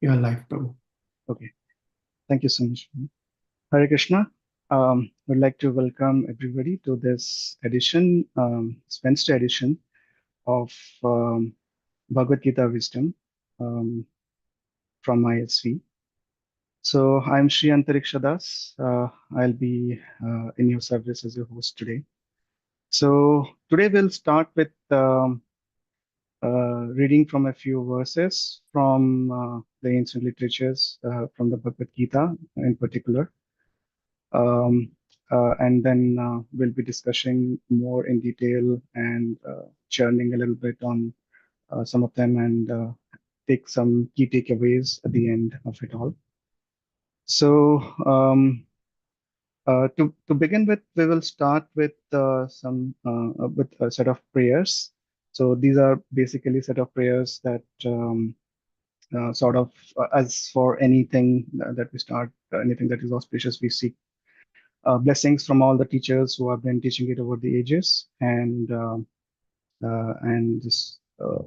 Your life, Prabhu. Okay, thank you so much. Hare Krishna. Would like to welcome everybody to this edition, Wednesday edition of Bhagavad Gita Wisdom um, from ISV. So I'm Sri Antariksha Das. I'll be in your service as your host today. So today we'll start with reading from a few verses from the ancient literatures, from the Bhagavad Gita in particular. Um, and then we'll be discussing more in detail and churning a little bit on some of them and take some key takeaways at the end of it all. So to begin with, we will start with some with a set of prayers. So these are basically set of prayers that sort of as for anything that we start, anything that is auspicious, we seek blessings from all the teachers who have been teaching it over the ages and just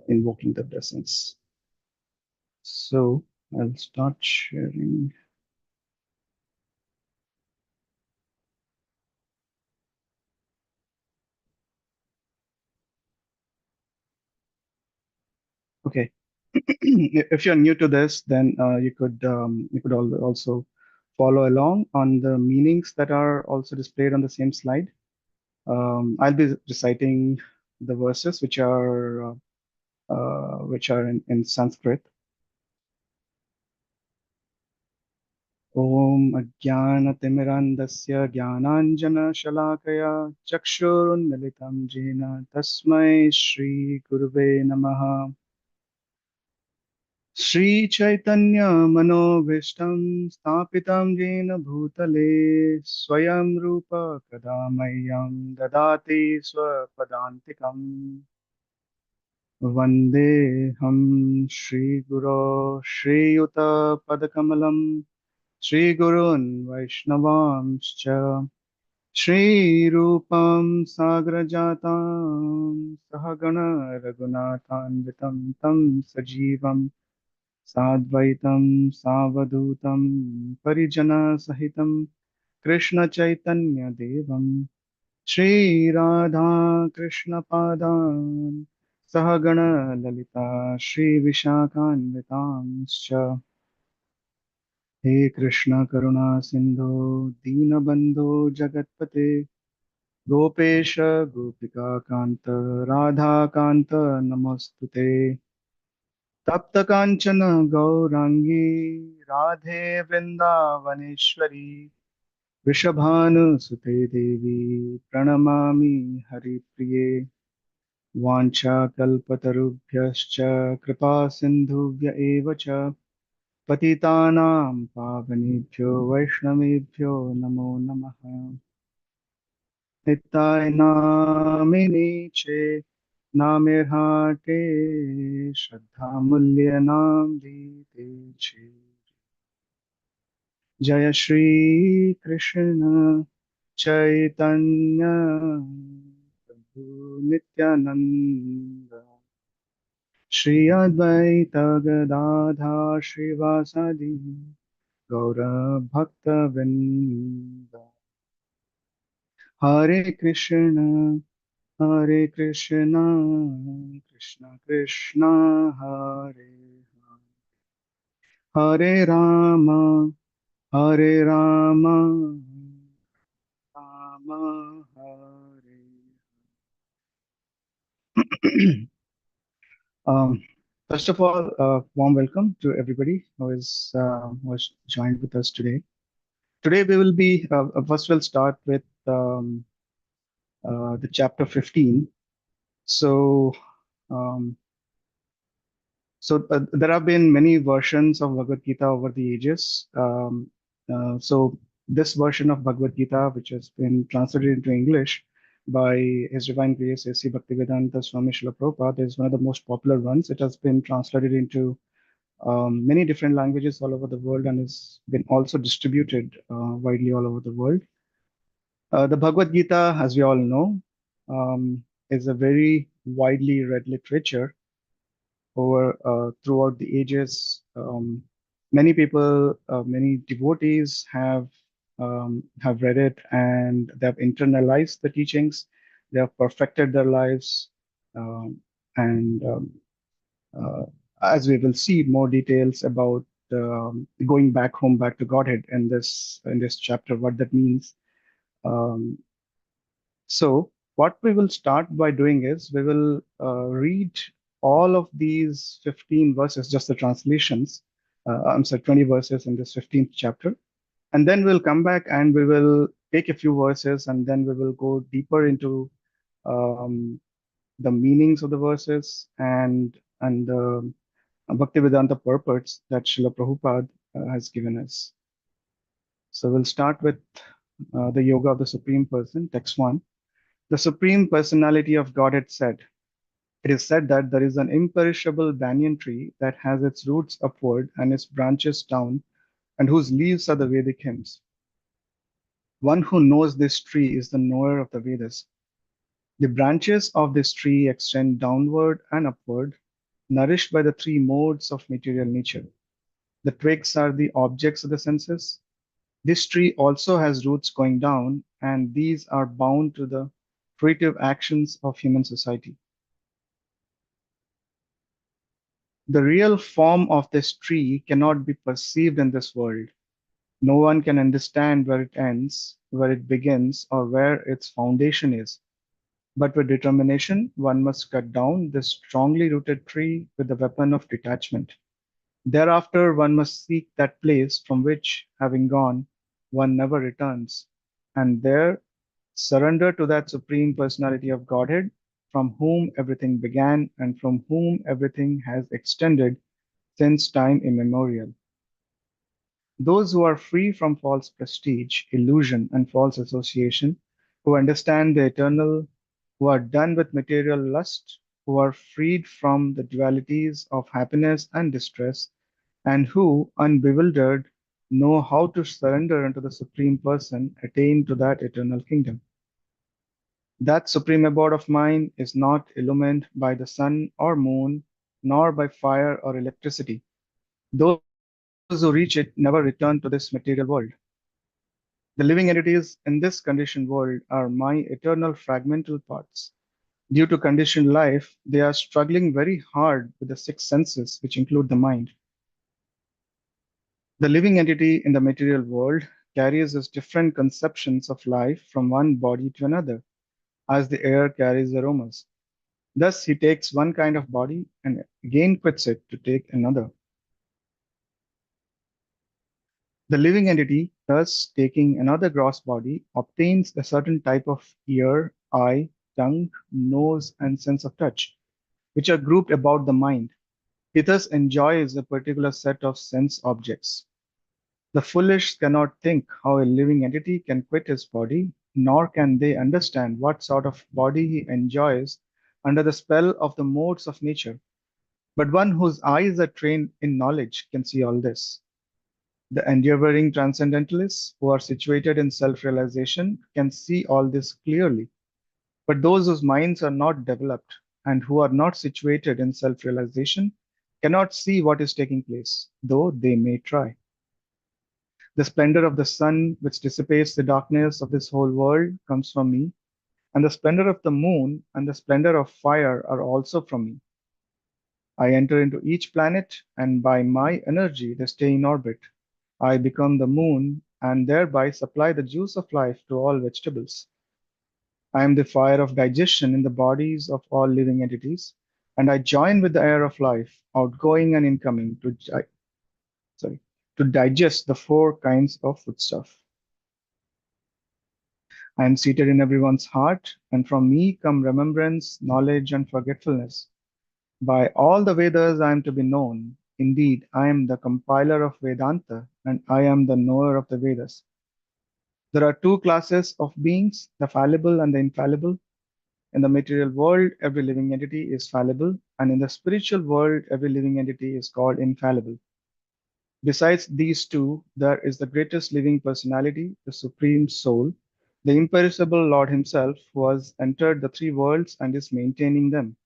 invoking the blessings. So I'll start sharing. Okay. If you're new to this, then you could also follow along on the meanings that are also displayed on the same slide. I'll be reciting the verses which are in Sanskrit. ॐ अज्ञानतिमिरान्धस्य ज्ञानाञ्जनशलाकया चक्षुरुन्मिलितं येन तस्मै श्रीगुरुवे नमः। श्रीचैतन्यमनोभीष्टं स्थापितं येन भूतले स्वयं रूप कदा मह्यं ददाति स्वपदान्तिकम्। वन्देऽहं श्रीगुरो श्रीयुतपदकमलं श्रीगुरून् वैष्णवांश्च श्रीरूपं साग्रजातां सहगण रघुनाथान्वितं तं सजीवं साद्वैतं सावधूतं परिजनसहितं कृष्णचैतन्यदेवं श्रीराधा कृष्णपादान् सहगण ललिता श्रीविशाखान्वितांश्च हे कृष्ण करुणा सिंधु दीनबंधु जगतपते गोपेश गोपिका कांत राधा कांत नमोस्तुते तप्त कांचन गौरांगी राधे वृंदावनेश्वरी वृषभानुसुते देवी प्रणमामि हरिप्रिये वाञ्छाकल्पतरुभ्यश्च कृपा सिन्धुभ्य एव च पतितानां पावनेभ्यो वैष्णवेभ्यो नमो नमः। निताय नामिने चे नामेर्हाटे श्रद्धामूल्यनाम दीते चे। जय श्री कृष्ण चैतन्य प्रभु नित्यानंद श्री अद्वैत गदाधर श्रीवासादि गौरभक्तवृंद। हरे कृष्ण कृष्ण कृष्ण हरे हरे राम हरे राम राम हरे um, First of all, warm welcome to everybody who has joined with us today. Today we will be first we'll start with the chapter 15. So um, there have been many versions of Bhagavad Gita over the ages. So this version of Bhagavad Gita, which has been translated into English by His Divine Grace A.C. Bhaktivedanta Swami Srila Prabhupada, is one of the most popular ones. It has been translated into many different languages all over the world and has been also distributed widely all over the world. The Bhagavad Gita, as we all know, is a very widely read literature over throughout the ages. Many people, many devotees have read it and they have internalized the teachings. They have perfected their lives, um, and uh, as we will see more details about going back home, back to Godhead in this chapter, what that means. Um, so, what we will start by doing is we will read all of these 15 verses, just the translations. I'm sorry, 20 verses in this 15th chapter. And then we'll come back and we will take a few verses and then we will go deeper into um, the meanings of the verses and the Bhaktivedanta purports that Srila Prabhupada has given us. So we'll start with the Yoga of the Supreme Person, text 1. The Supreme Personality of Godhead said, it is said that there is an imperishable banyan tree that has its roots upward and its branches down, and whose leaves are the Vedic hymns. One who knows this tree is the knower of the Vedas. The branches of this tree extend downward and upward, nourished by the three modes of material nature. The twigs are the objects of the senses. This tree also has roots going down, and these are bound to the fruitive actions of human society. The real form of this tree cannot be perceived in this world. No one can understand where it ends, where it begins, or where its foundation is. But with determination, one must cut down this strongly rooted tree with the weapon of detachment. Thereafter, one must seek that place from which, having gone, one never returns, and there surrender to that Supreme Personality of Godhead, from whom everything began and from whom everything has extended since time immemorial. Those who are free from false prestige, illusion, and false association, who understand the eternal, who are done with material lust, who are freed from the dualities of happiness and distress, and who, unbewildered, know how to surrender unto the Supreme Person, attain to that eternal kingdom. That supreme abode of mine is not illumined by the sun or moon, nor by fire or electricity. Those who reach it never return to this material world. The living entities in this conditioned world are my eternal fragmental parts. Due to conditioned life, they are struggling very hard with the six senses, which include the mind. The living entity in the material world carries his different conceptions of life from one body to another, as the air carries aromas. Thus, he takes one kind of body and again quits it to take another. The living entity, thus taking another gross body, obtains a certain type of ear, eye, tongue, nose, and sense of touch, which are grouped about the mind. He thus enjoys a particular set of sense objects. The foolish cannot think how a living entity can quit his body, nor can they understand what sort of body he enjoys under the spell of the modes of nature. But one whose eyes are trained in knowledge can see all this. The enduring transcendentalists who are situated in self realization can see all this clearly. But those whose minds are not developed and who are not situated in self realization cannot see what is taking place, though they may try. The splendor of the sun, which dissipates the darkness of this whole world, comes from me, and the splendor of the moon and the splendor of fire are also from me. I enter into each planet, and by my energy they stay in orbit. I become the moon, and thereby supply the juice of life to all vegetables. I am the fire of digestion in the bodies of all living entities, and I join with the air of life, outgoing and incoming, sorry, to digest the four kinds of foodstuff. I am seated in everyone's heart, and from me come remembrance, knowledge, and forgetfulness. By all the Vedas I am to be known. Indeed, I am the compiler of Vedanta, and I am the knower of the Vedas. There are two classes of beings, the fallible and the infallible. In the material world, every living entity is fallible, and in the spiritual world, every living entity is called infallible. Besides these two, there is the greatest living personality, the Supreme Soul, the imperishable Lord Himself, who has entered the three worlds and is maintaining them.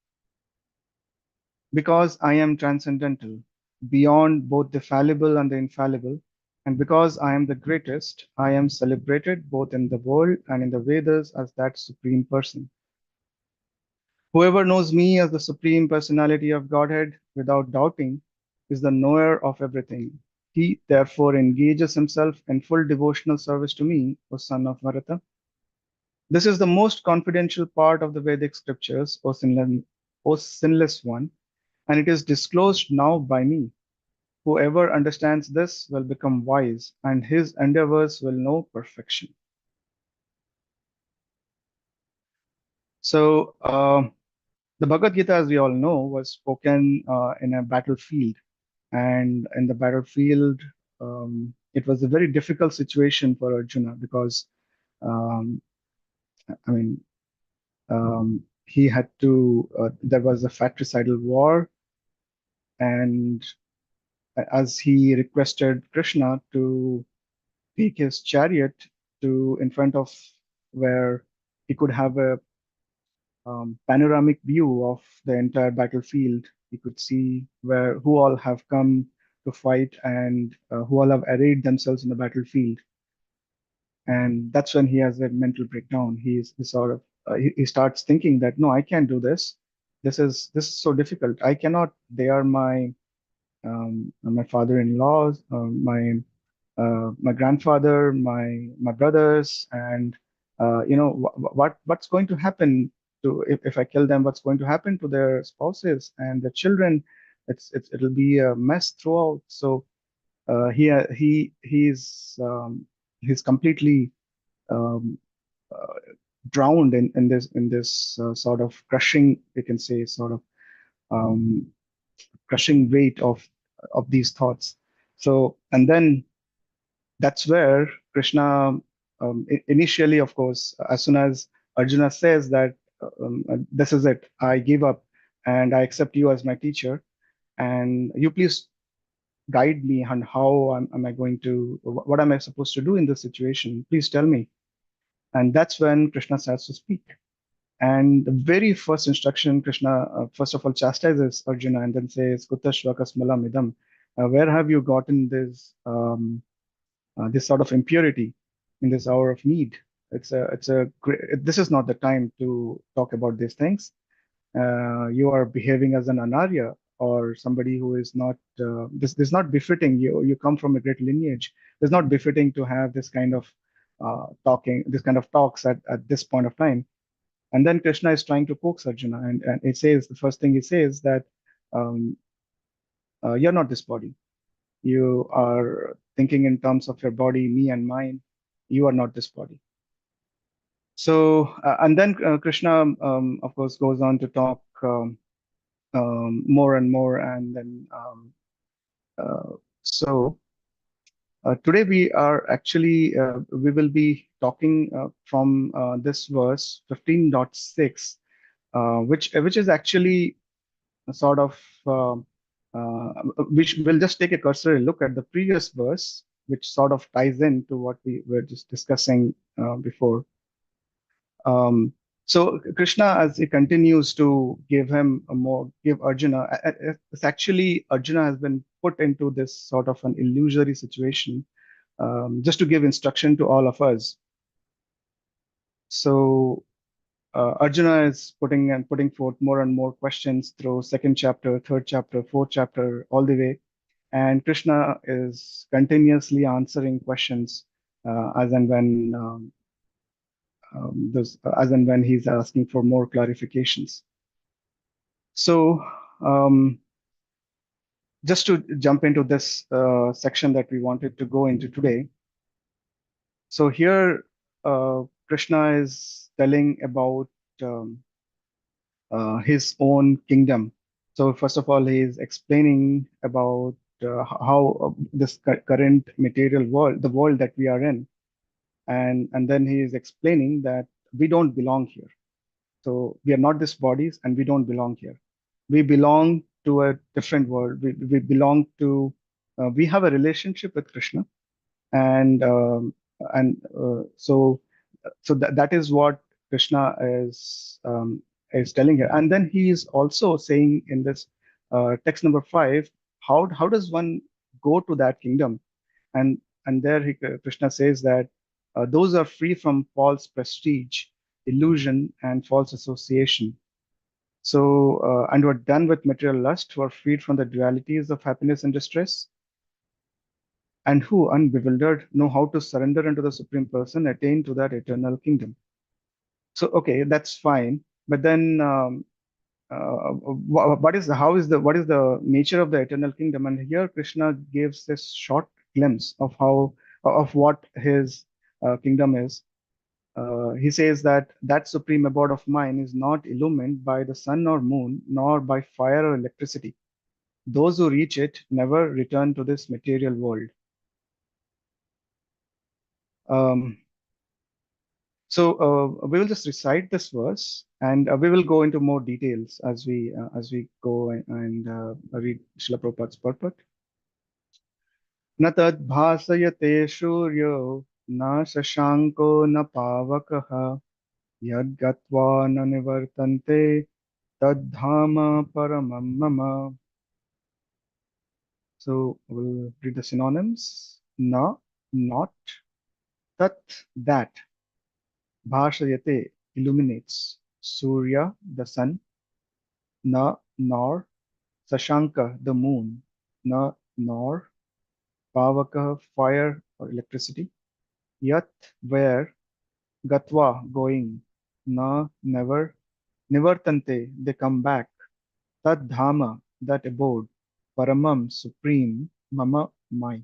Because I am transcendental, beyond both the fallible and the infallible. And because I am the greatest, I am celebrated both in the world and in the Vedas as that supreme person. Whoever knows me as the supreme personality of Godhead without doubting is the knower of everything. He therefore engages himself in full devotional service to me, O son of Bharata. This is the most confidential part of the Vedic scriptures, O sinless one, and it is disclosed now by me. Whoever understands this will become wise, and his endeavors will know perfection. So, the Bhagavad Gita, as we all know, was spoken in a battlefield. And in the battlefield, it was a very difficult situation for Arjuna because, um, I mean, he had to, there was a fratricidal war, and as he requested Krishna to take his chariot to in front of where he could have a panoramic view of the entire battlefield. He could see where who all have come to fight and who all have arrayed themselves in the battlefield. And that's when he has a mental breakdown. He sort of he starts thinking that no, I can't do this. This is so difficult. I cannot. They are my father-in-laws, my grandfather, my brothers, and what's going to happen to if I kill them? What's going to happen to their spouses and their children? It'll be a mess throughout. So he's completely um, uh, drowned in this sort of crushing, you can say, sort of um, crushing weight of these thoughts. So and then that's where Krishna, initially, of course, as soon as Arjuna says that this is it, I give up and I accept you as my teacher, and you please guide me on how am I going to, what am I supposed to do in this situation? Please tell me. And that's when Krishna starts to speak. And the very first instruction, Krishna first of all chastises Arjuna and then says, Kutashvakasmalam idam. Where have you gotten this sort of impurity in this hour of need? This is not the time to talk about these things. You are behaving as an anarya or somebody who is not, this is not befitting you. You come from a great lineage. It's not befitting to have this kind of this kind of talks at this point of time. And then Krishna is trying to coax Arjuna, and it says, the first thing he says that um, you're not this body. You are thinking in terms of your body, me and mine. You are not this body. So, and then Krishna, of course, goes on to talk more and more. And then, so today we will be talking from this verse 15.6, which is actually a sort of which we'll just take a cursory look at the previous verse, which sort of ties into what we were just discussing before. So Krishna, as he continues to give Arjuna, it's actually Arjuna has been put into this sort of an illusory situation, just to give instruction to all of us. So Arjuna is putting forth more and more questions through second chapter, third chapter, fourth chapter, all the way, and Krishna is continuously answering questions as and when as and when he's asking for more clarifications. So just to jump into this section that we wanted to go into today. So here Krishna is telling about his own kingdom. So first of all, he is explaining about how this current material world, the world that we are in, and then he is explaining that we don't belong here. So we are not these bodies, and we don't belong here. We belong to a different world. We belong to. We have a relationship with Krishna, and so that is what Krishna is telling here. And then he is also saying in this text number 5 how does one go to that kingdom? And there Krishna says that those are free from false prestige, illusion, and false association. So and were done with material lust, who are freed from the dualities of happiness and distress, and who, unbewildered, know how to surrender unto the Supreme Person, attain to that eternal kingdom. So okay, that's fine. But then what is the how is the what is the nature of the eternal kingdom? And here Krishna gives this short glimpse of how of what his kingdom is. He says that that supreme abode of mine is not illumined by the sun or moon, nor by fire or electricity. Those who reach it never return to this material world. Um, so we will just recite this verse, and we will go into more details as we go and read Srila Prabhupada's purport. न तद्भासयते सूर्यो न शशाङ्को न पावकः यद्गत्वा न निवर्तन्ते तद्धाम paramam mama. So we'll read the synonyms. Na, not. Tat, that. Bhashayate, illuminates. Surya, the sun. Na, nor. Sashanka, the moon. Na, nor. Pavaka, fire or electricity. Yat, where. Gatva, going. Na, never. Nivartante, they come back. Tad dhama, that abode. Paramam, supreme. Mama, my.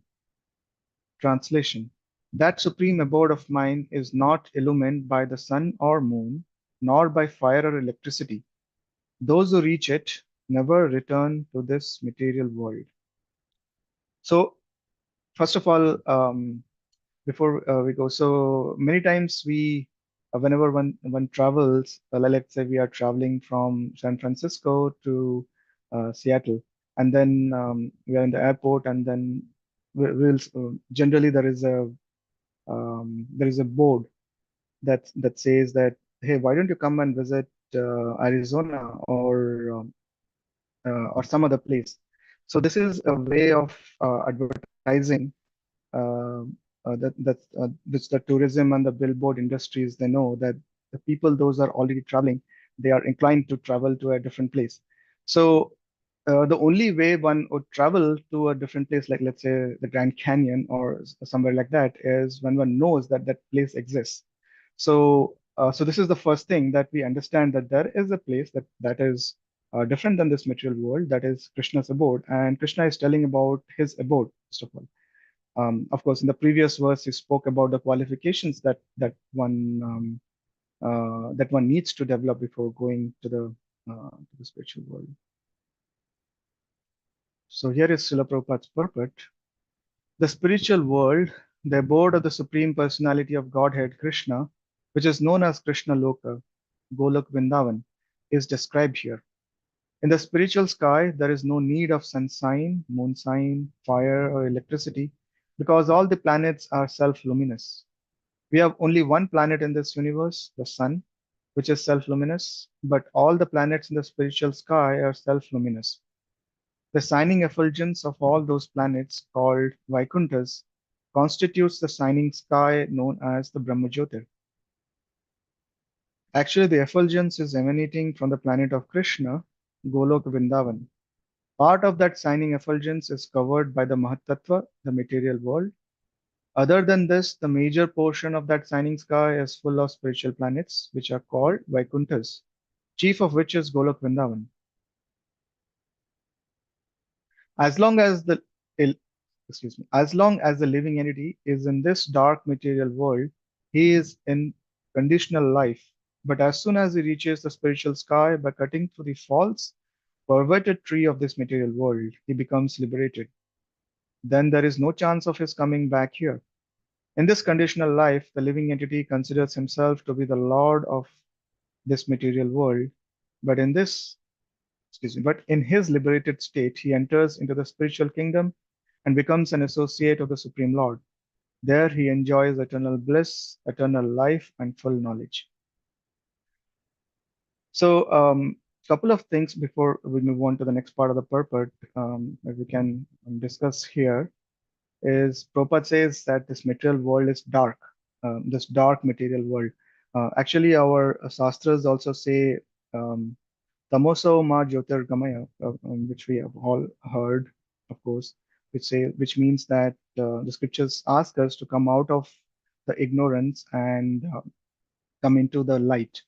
Translation. That supreme abode of mine is not illumined by the sun or moon, nor by fire or electricity. Those who reach it never return to this material world. So, first of all, before we go, so many times whenever one travels, let's say we are traveling from San Francisco to Seattle, and then we are in the airport, and then we'll generally there is a board that says that, hey, why don't you come and visit Arizona or some other place? So this is a way of advertising uh, which the tourism and the billboard industries, they know that the people those are already traveling, they are inclined to travel to a different place. So the only way one would travel to a different place, like let's say the Grand Canyon or somewhere like that, is when one knows that that place exists. So, so this is the first thing that we understand, that there is a place that is different than this material world, that is Krishna's abode, and Krishna is telling about his abode, first of all. Of course, in the previous verse, he spoke about the qualifications that one needs to develop before going to the spiritual world. So here is Srila Prabhupada's purport. The spiritual world, the abode of the Supreme Personality of Godhead, Krishna, which is known as Krishna Loka, Golok Vrindavan, is described here. In the spiritual sky, there is no need of sun sign, moon sign, fire, or electricity, because all the planets are self-luminous. We have only one planet in this universe, the sun, which is self-luminous, but all the planets in the spiritual sky are self-luminous. The shining effulgence of all those planets, called Vaikunthas, constitutes the shining sky known as the Brahmajyotir. Actually, the effulgence is emanating from the planet of Krishna, Golok Vrindavan. Part of that shining effulgence is covered by the Mahatattva, the material world. Other than this, the major portion of that shining sky is full of spiritual planets, which are called Vaikunthas, chief of which is Golok Vrindavan. As long as the as long as the living entity is in this dark material world, he is in conditional life. But as soon as he reaches the spiritual sky by cutting through the false, perverted tree of this material world, he becomes liberated. Then there is no chance of his coming back here. In this conditional life, the living entity considers himself to be the lord of this material world, but but in his liberated state, he enters into the spiritual kingdom and becomes an associate of the Supreme Lord. There he enjoys eternal bliss, eternal life, and full knowledge. So couple of things before we move on to the next part of the purport that we can discuss here is Prabhupada says that this material world is dark, this dark material world. Actually, our Shastras also say um, Tamoso ma Jyotirgamaya, which we have all heard, of course, which means that the scriptures ask us to come out of the ignorance and come into the light.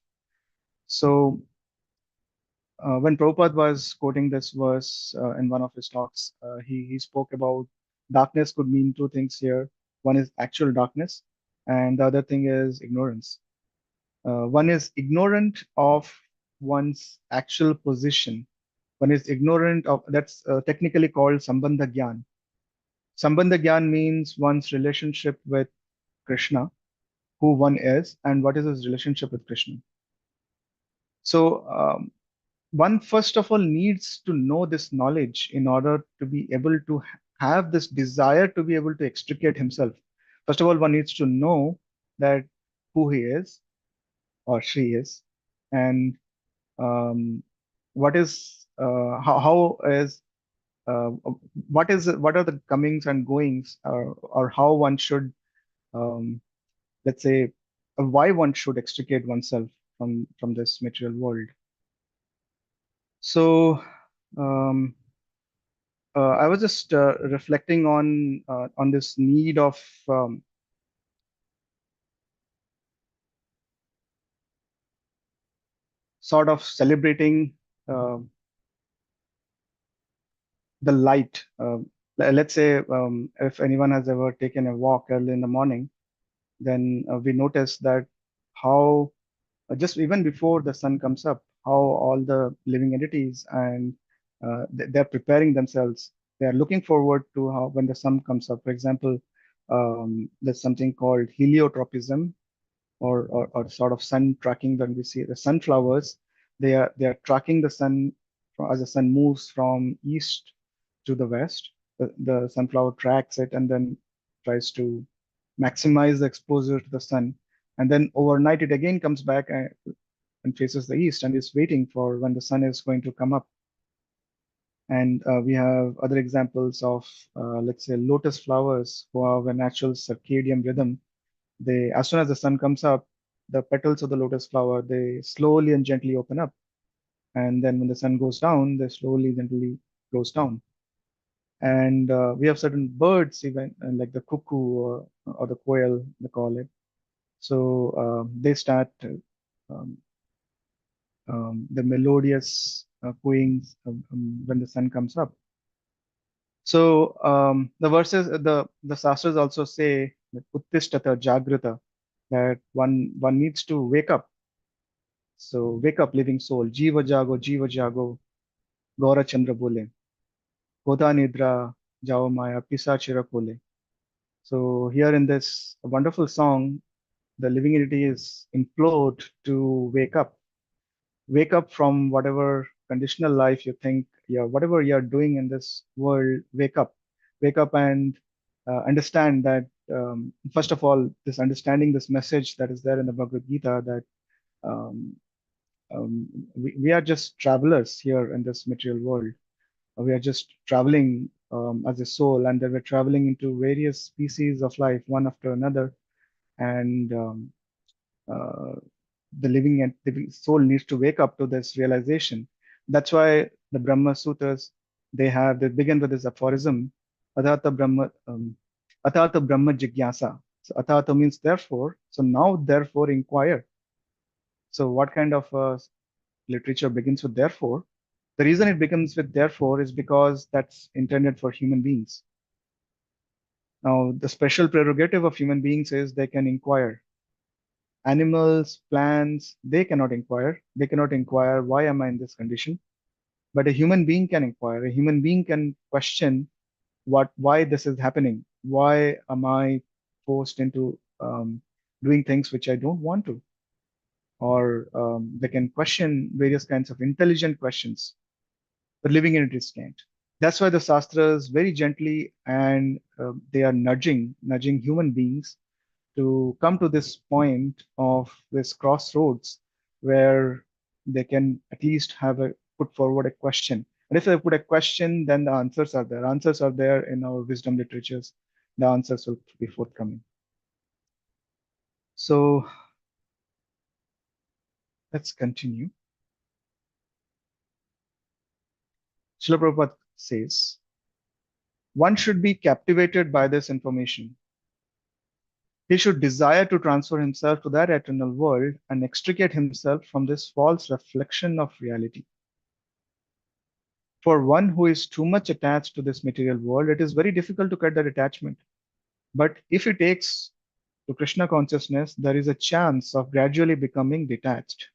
So when Prabhupada was quoting this verse in one of his talks, he spoke about darkness could mean two things here. One is actual darkness, and the other thing is ignorance. One is ignorant of one's actual position. One is ignorant of that's technically called Sambandha Gyan. Sambandha Gyan means one's relationship with Krishna, who one is, and what is his relationship with Krishna. So one first of all needs to know this knowledge in order to be able to have this desire to be able to extricate himself. First of all, one needs to know that who he is or she is, and um, what is how is uh, what are the comings and goings, or how one should um, let's say why one should extricate oneself from this material world. So um, I was just reflecting on this need of um, sort of celebrating uh, the light. Let's say if anyone has ever taken a walk early in the morning, then we notice that how just even before the sun comes up, how all the living entities and they're preparing themselves. They are looking forward to how when the sun comes up. For example, there's something called heliotropism, or sort of sun tracking. When we see the sunflowers, they are tracking the sun as the sun moves from east to the west. The sunflower tracks it and then tries to maximize the exposure to the sun. And then overnight, it again comes back and faces the east and is waiting for when the sun is going to come up. And we have other examples of, let's say, lotus flowers who have a natural circadian rhythm. They, as soon as the sun comes up, the petals of the lotus flower, they slowly and gently open up. And then when the sun goes down, they slowly, gently close down. And we have certain birds, even like the cuckoo or the quail, they call it. So they start um, the melodious cooing when the sun comes up. So the verses, the Shastras also say that Uttishtata Jagrata, that one needs to wake up. So wake up, living soul. Jiva jago, Gaura Chandra bole. Koda nidra, jao maya, pisa chira kole. So here in this wonderful song, the living entity is implored to wake up from whatever conditional life you think, yeah, whatever you're doing in this world. Wake up and understand that first of all, this understanding this message that is there in the Bhagavad Gita, that um, we are just travelers here in this material world. We are just traveling as a soul, and that we're traveling into various species of life, one after another, and uh, the living soul needs to wake up to this realization. That's why the Brahma Sutras, they begin with this aphorism, Athartha Brahma Athartha Brahma Jigyasa. So Athartha means therefore. So now therefore inquire. So what kind of literature begins with therefore? The reason it begins with therefore is because that's intended for human beings. Now, the special prerogative of human beings is they can inquire. Animals, plants, they cannot inquire. They cannot inquire, why am I in this condition? But a human being can inquire. A human being can question why this is happening. Why am I forced into doing things which I don't want to? Or they can question various kinds of intelligent questions, but living entities can't. That's why the Shastras very gently and they are nudging human beings to come to this point of this crossroads where they can at least have a put forward a question. And if they put a question, then the answers are there. Answers are there in our wisdom literatures. The answers will be forthcoming. So let's continue. Srila Prabhupada says, one should be captivated by this information. He should desire to transfer himself to that eternal world and extricate himself from this false reflection of reality. For one who is too much attached to this material world, it is very difficult to cut that attachment. But if he takes to Krishna consciousness, there is a chance of gradually becoming detached.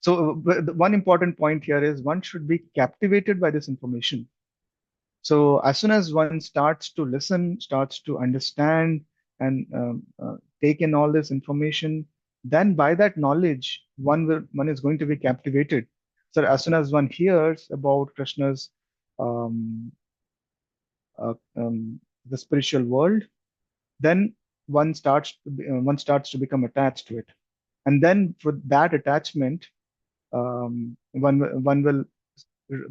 So, the one important point here is one should be captivated by this information. So, as soon as one starts to listen, starts to understand, and take in all this information, then by that knowledge, one is going to be captivated. So, as soon as one hears about Krishna's um, uh, um, the spiritual world, then one starts to become attached to it, and then for that attachment, one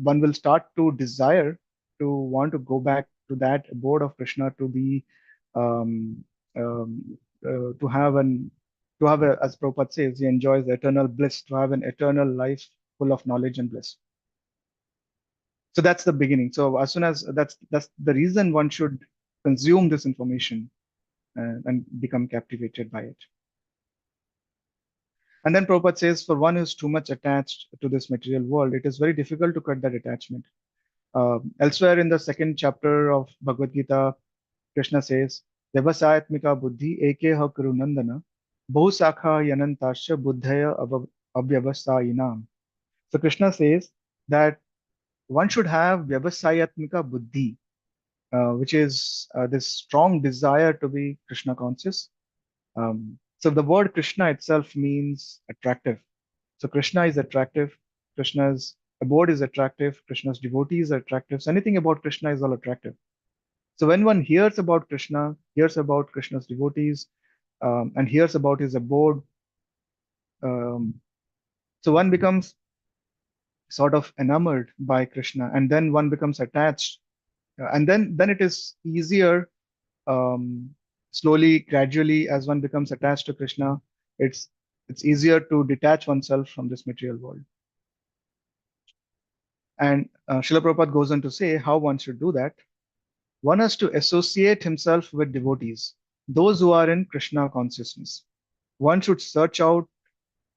will start to desire to want to go back to that abode of Krishna, to be um, to have as Prabhupada says, he enjoys eternal bliss, to have an eternal life full of knowledge and bliss. So that's the beginning. So as soon as that's the reason one should consume this information and become captivated by it. And then Prabhupada says, for one who is too much attached to this material world, it is very difficult to cut that attachment. Elsewhere in the second chapter of Bhagavad Gita, Krishna says, Devasayatmika buddhi ekeha kurunandana bahusakha yanantasya buddhaya avyavasayinam. So Krishna says that one should have vyavasayatmika buddhi, which is this strong desire to be Krishna conscious. So the word Krishna itself means attractive. So Krishna is attractive. Krishna's abode is attractive. Krishna's devotees are attractive. So anything about Krishna is all attractive. So when one hears about Krishna, hears about Krishna's devotees, and hears about his abode, um, so one becomes sort of enamored by Krishna, and then one becomes attached, and then it is easier, um, slowly, gradually, as one becomes attached to Krishna, it's it's easier to detach oneself from this material world. And Srila Prabhupada goes on to say how one should do that. One has to associate himself with devotees, those who are in Krishna consciousness. One should search out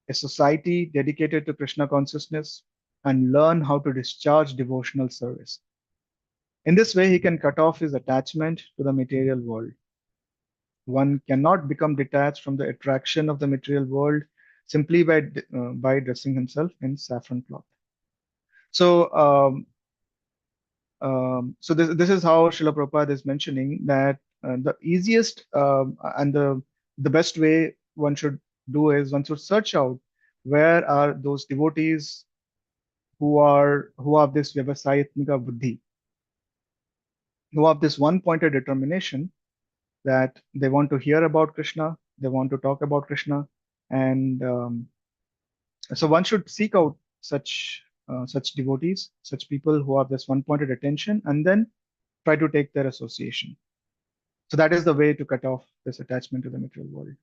a society dedicated to Krishna consciousness and learn how to discharge devotional service. In this way, he can cut off his attachment to the material world. One cannot become detached from the attraction of the material world simply by dressing himself in saffron cloth. So, so this is how Srila Prabhupada is mentioning that the easiest and the best way one should do is one should search out where are those devotees who have this vyavasayatmika buddhi, who have this one-pointed determination that they want to hear about Krishna, they want to talk about Krishna, and so one should seek out such devotees, such people who have this one-pointed attention, and then try to take their association. So that is the way to cut off this attachment to the material world.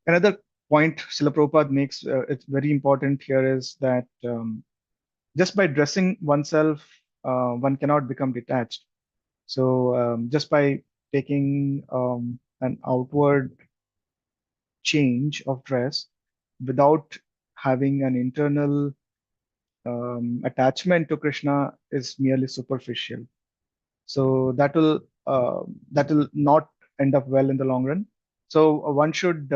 Another point Srila Prabhupada makes, it's very important here, is that just by dressing oneself, one cannot become detached. So just by taking an outward change of dress without having an internal attachment to Krishna is merely superficial. So that will not end up well in the long run. So one should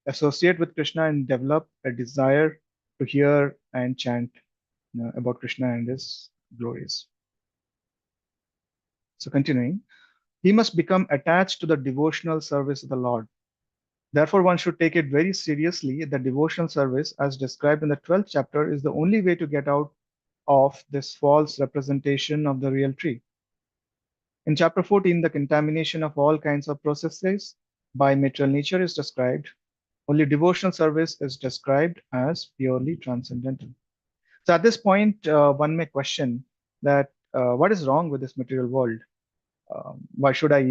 associate with Krishna and develop a desire to hear and chant about Krishna and his glories. So continuing, he must become attached to the devotional service of the Lord. Therefore, one should take it very seriously that devotional service, as described in the 12th chapter, is the only way to get out of this false representation of the real tree. In chapter 14, the contamination of all kinds of processes by material nature is described. Only devotional service is described as purely transcendental. So at this point, one may question that what is wrong with this material world? Why should I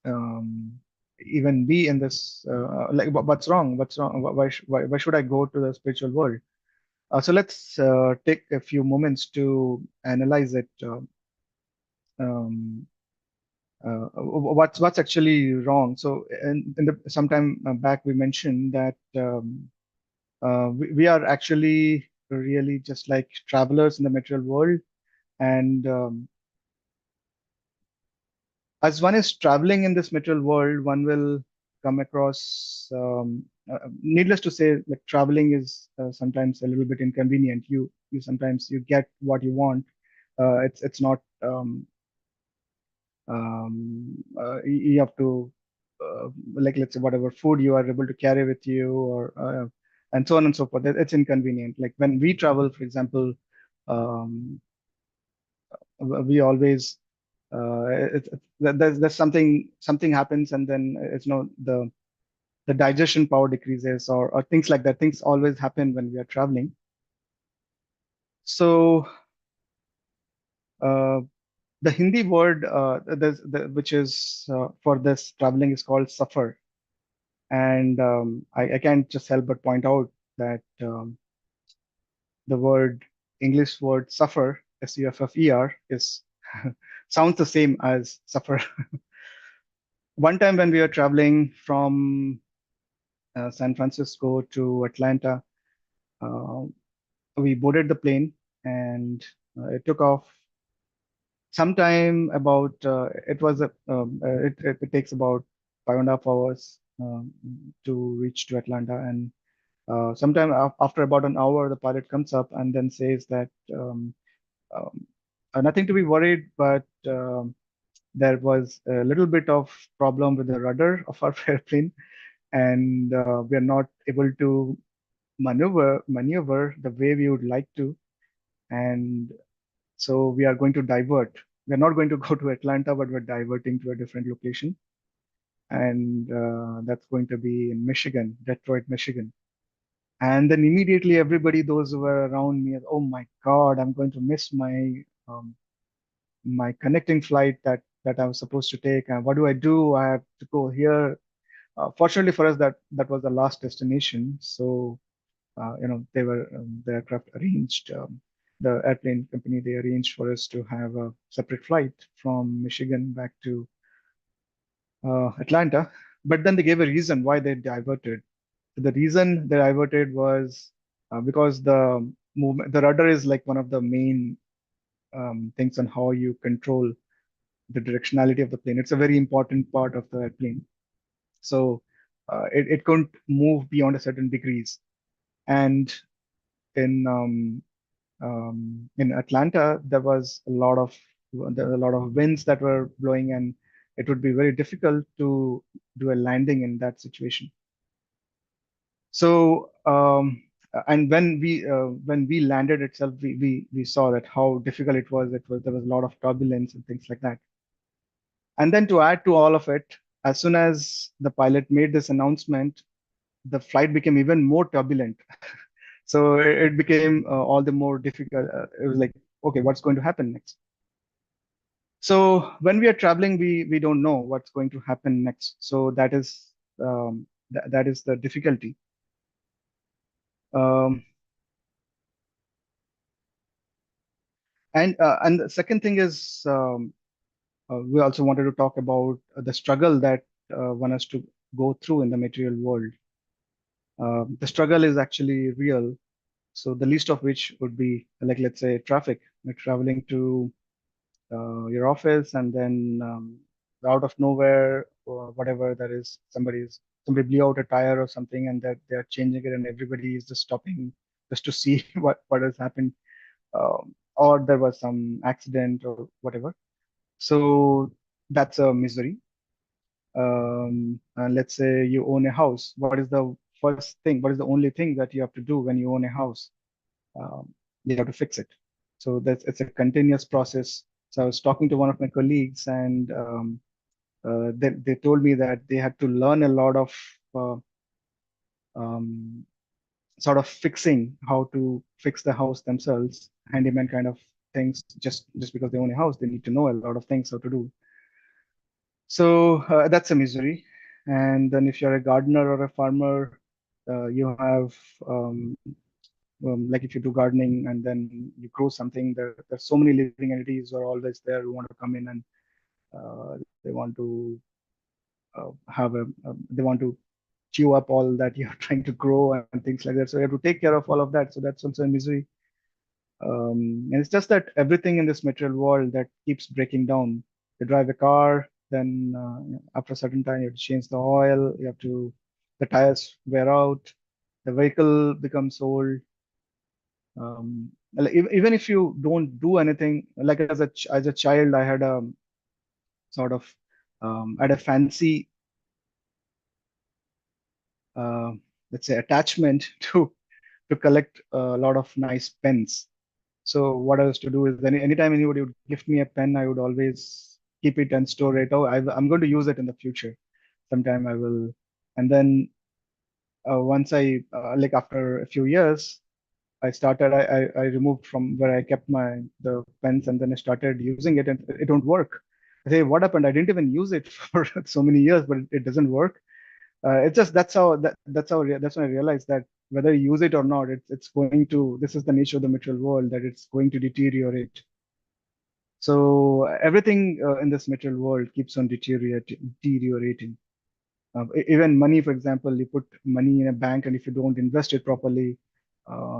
um, even be in this? Like, what's wrong? What's wrong? Why should I go to the spiritual world? So let's take a few moments to analyze it. Um, what's actually wrong? So, in the sometime back, we mentioned that we are actually really just like travelers in the material world, and as one is traveling in this material world, one will come across. Needless to say, like traveling is sometimes a little bit inconvenient. You sometimes you get what you want. It's not you have to like let's say whatever food you are able to carry with you or and so on and so forth. It's inconvenient. Like when we travel, for example, um, we always there's something happens and then it's no the digestion power decreases or things like that. Things always happen when we are traveling. So uh, the Hindi word which is for this traveling is called suffer. And I can't just help but point out that the word English word suffer, SUFFER, is sounds the same as suffer. One time when we were traveling from San Francisco to Atlanta, uh, we boarded the plane and it took off sometime about it was it takes about 5.5 hours to reach to Atlanta. And sometime after about an hour, the pilot comes up and then says that um, nothing to be worried, but there was a little bit of problem with the rudder of our airplane, and we are not able to maneuver the way we would like to, and so we are going to divert. We're not going to go to Atlanta, but we're diverting to a different location, and that's going to be in Michigan, Detroit, Michigan. And then immediately everybody, those who were around me, oh my God, I'm going to miss um, my connecting flight that I was supposed to take. And what do I do? I have to go here. Fortunately for us, that was the last destination. So they were the aircraft arranged. The airplane company they arranged for us to have a separate flight from Michigan back to Atlanta. But then they gave a reason why they diverted. The reason they diverted was because the rudder is like one of the main things on how you control the directionality of the plane. It's a very important part of the airplane. So it couldn't move beyond a certain degrees. And in in Atlanta, there were a lot of winds that were blowing, and it would be very difficult to do a landing in that situation. So and when we landed itself, we saw that how difficult it was. It was there was a lot of turbulence and things like that. And then to add to all of it, as soon as the pilot made this announcement, the flight became even more turbulent. So it became all the more difficult. It was like, okay, what's going to happen next? So when we are traveling, we don't know what's going to happen next. So that is the difficulty. Um, and the second thing is we also wanted to talk about the struggle that one has to go through in the material world. The struggle is actually real. So the least of which would be like, let's say, traffic. You're traveling to your office, and then out of nowhere or whatever, there is somebody blew out a tire or something, and that they're changing it, and everybody is just stopping just to see what has happened, or there was some accident or whatever. So that's a misery. And let's say you own a house. What is the first thing? What is the only thing that you have to do when you own a house? You have to fix it. So that's it's a continuous process. So I was talking to one of my colleagues, and they told me that they had to learn a lot of. uh, um, sort of fixing how to fix the house themselves, handyman kind of things. Just because they own a house, they need to know a lot of things how to do. So that's a misery. And then if you're a gardener or a farmer, you have like if you do gardening and then you grow something, there's so many living entities who are always there who want to come in and they want to they want to chew up all that you're trying to grow and things like that. So you have to take care of all of that. So that's also a misery. And it's just that everything in this material world that keeps breaking down. You drive a car, then after a certain time you have to change the oil. The tires wear out, the vehicle becomes old. Even if you don't do anything, like as a child, I had a sort of had a fancy, uh, let's say, attachment to collect a lot of nice pens. So what I used to do is anytime anybody would gift me a pen, I would always keep it and store it. Oh, I'm going to use it in the future. Sometime I will. And then once like after a few years, I removed from where I kept the pens and then I started using it and it don't work. I say, what happened? I didn't even use it for so many years, but it doesn't work. It's just that's when I realized that whether you use it or not, it's going to. This is the nature of the material world, that it's going to deteriorate. So everything in this material world keeps on deteriorating. Even money, for example, you put money in a bank, and if you don't invest it properly,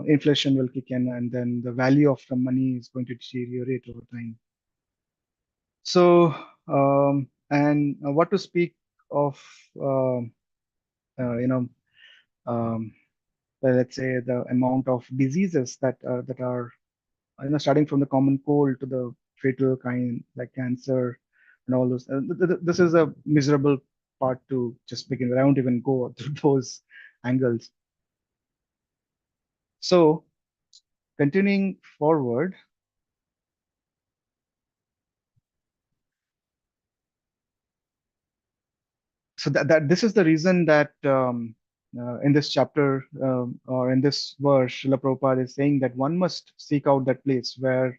inflation will kick in, and then the value of the money is going to deteriorate over time. So, and what to speak of, you know, um, let's say the amount of diseases that are starting from the common cold to the fatal kind like cancer and all those. This is a miserable part to just begin with. I won't even go through those angles. So continuing forward, so that this is the reason that in this chapter or in this verse, Srila Prabhupada is saying that one must seek out that place where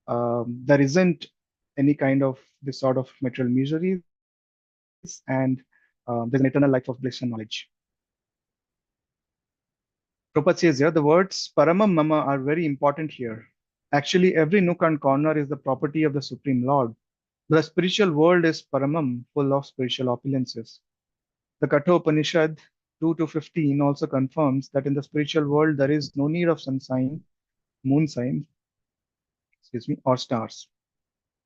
there isn't any kind of this sort of material miseries, and there's an eternal life of bliss and knowledge. Prabhupada says here the words Paramam Mama are very important here. Actually, every nook and corner is the property of the Supreme Lord. The spiritual world is Paramam, full of spiritual opulences. The Kathopanishad 2 to 15 also confirms that in the spiritual world there is no need of sun sign, moon sign, or stars.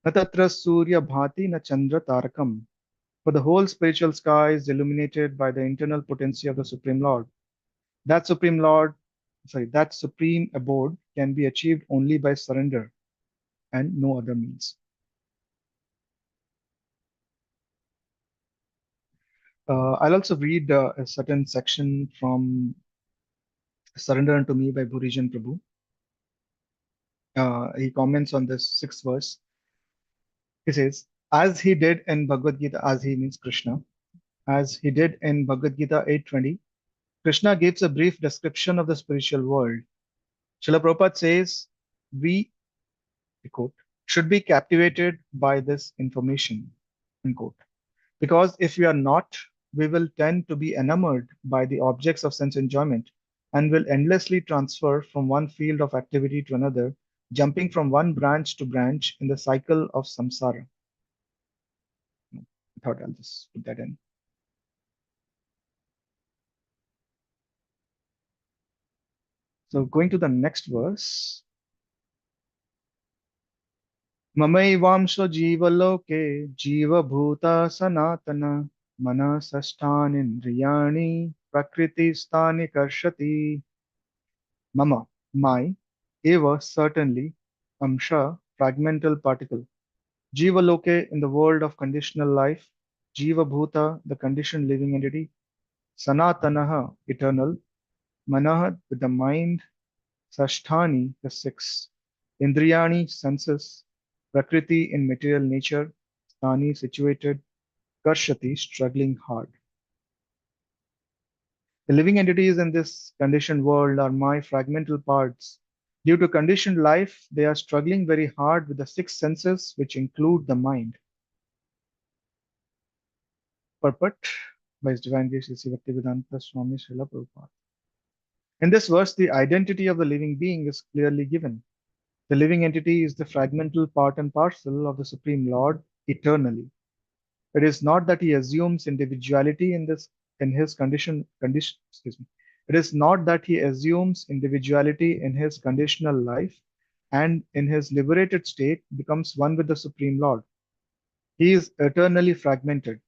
Na tatra surya bhati na chandra tarakam. For the whole spiritual sky is illuminated by the internal potency of the Supreme Lord. That Supreme Lord, that Supreme abode can be achieved only by surrender and no other means. I'll also read a certain section from Surrender Unto Me by Bhurijan Prabhu. He comments on this sixth verse. He says, as he did in Bhagavad Gita, as he means Krishna, as he did in Bhagavad Gita 8:20, Krishna gives a brief description of the spiritual world. Srila Prabhupada says, we, quote, should be captivated by this information, unquote. Because if we are not, we will tend to be enamored by the objects of sense enjoyment and will endlessly transfer from one field of activity to another, jumping from one branch to branch in the cycle of samsara. I thought I'll just put that in. So going to the next verse. Mamayvamsha jivaloke jiva bhuta sanatana mana sasthani prakriti sthani karshati. Mama, my, eva, certainly, amsha, fragmental particle. Jiva loke, in the world of conditional life. Jiva bhuta, the conditioned living entity. Sanatanaha, eternal. Manaha, with the mind. Sashthani, the six. Indriyani, senses. Prakriti, in material nature. Sthani, situated. Karshati, struggling hard. The living entities in this conditioned world are my fragmental parts. Due to conditioned life, they are struggling very hard with the six senses, which include the mind. Purport by His Divine Grace A.C. Bhaktivedanta Swami Srila Prabhupada. In this verse, the identity of the living being is clearly given. The living entity is the fragmental part and parcel of the Supreme Lord eternally. It is not that he assumes individuality in his condition excuse me. It is not that he assumes individuality in his conditional life and in his liberated state becomes one with the Supreme Lord. He is eternally fragmented.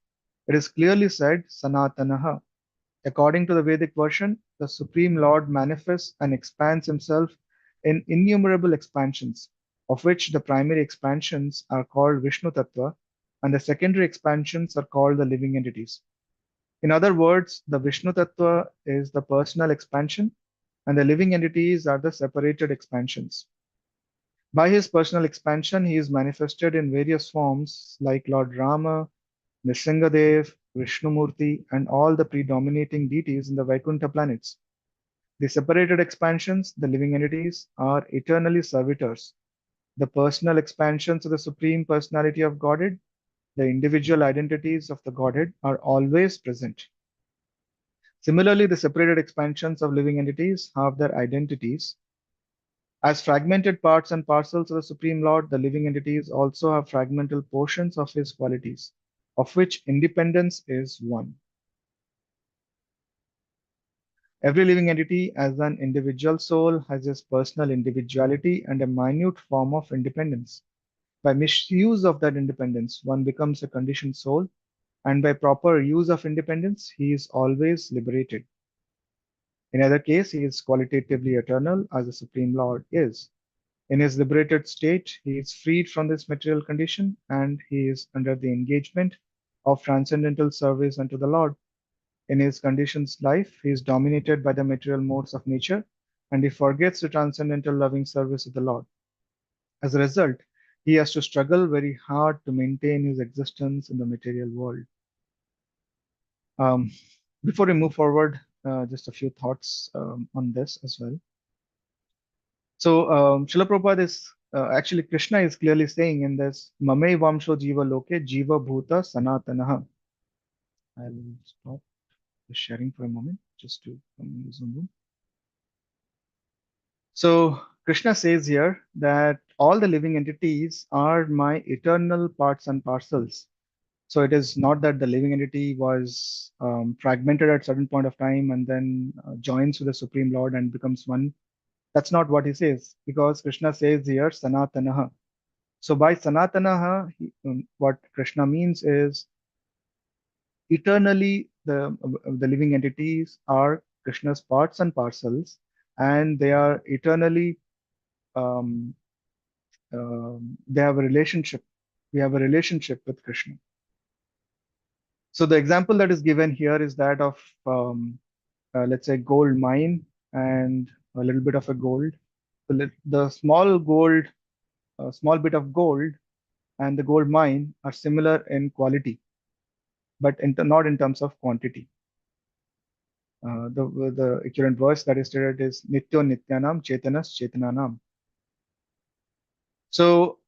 It is clearly said, Sanatanaha. According to the Vedic version, the Supreme Lord manifests and expands himself in innumerable expansions, of which the primary expansions are called Vishnu Tattva and the secondary expansions are called the living entities. In other words, the Vishnu Tattva is the personal expansion and the living entities are the separated expansions. By his personal expansion, he is manifested in various forms like Lord Rama, Nrsingadev, Vishnumurti, and all the predominating deities in the Vaikuntha planets. The separated expansions, the living entities, are eternally servitors. The personal expansions of the Supreme Personality of Godhead, the individual identities of the Godhead, are always present. Similarly, the separated expansions of living entities have their identities. As fragmented parts and parcels of the Supreme Lord, the living entities also have fragmental portions of his qualities, of which independence is one. Every living entity, as an individual soul, has its personal individuality and a minute form of independence. By misuse of that independence, one becomes a conditioned soul, and by proper use of independence, he is always liberated. In either case, he is qualitatively eternal, as the Supreme Lord is. In his liberated state, he is freed from this material condition, and he is under the engagement of transcendental service unto the Lord. In his conditioned life, he is dominated by the material modes of nature, and he forgets the transcendental loving service of the Lord. As a result, he has to struggle very hard to maintain his existence in the material world. Um, Before we move forward, just a few thoughts on this as well. So, Srila Prabhupada is actually Krishna is clearly saying in this, Mame Vamsho Jiva Loke Jiva Bhuta Sanatanaha. I'll stop the sharing for a moment just to come in the Zoom room. So Krishna says here that all the living entities are my eternal parts and parcels. So it is not that the living entity was fragmented at certain point of time and then joins with the Supreme Lord and becomes one. That's not what he says, because Krishna says here Sanatanaha. So by Sanatanaha, what Krishna means is eternally the living entities are Krishna's parts and parcels, and they are eternally um, they have a relationship. We have a relationship with Krishna. So the example that is given here is that of let's say gold mine and a little bit of a gold. The small gold, small bit of gold and the gold mine are similar in quality, but not in terms of quantity. The equivalent verse that is stated is Nityo Nityanam Chetanas Chetananam. So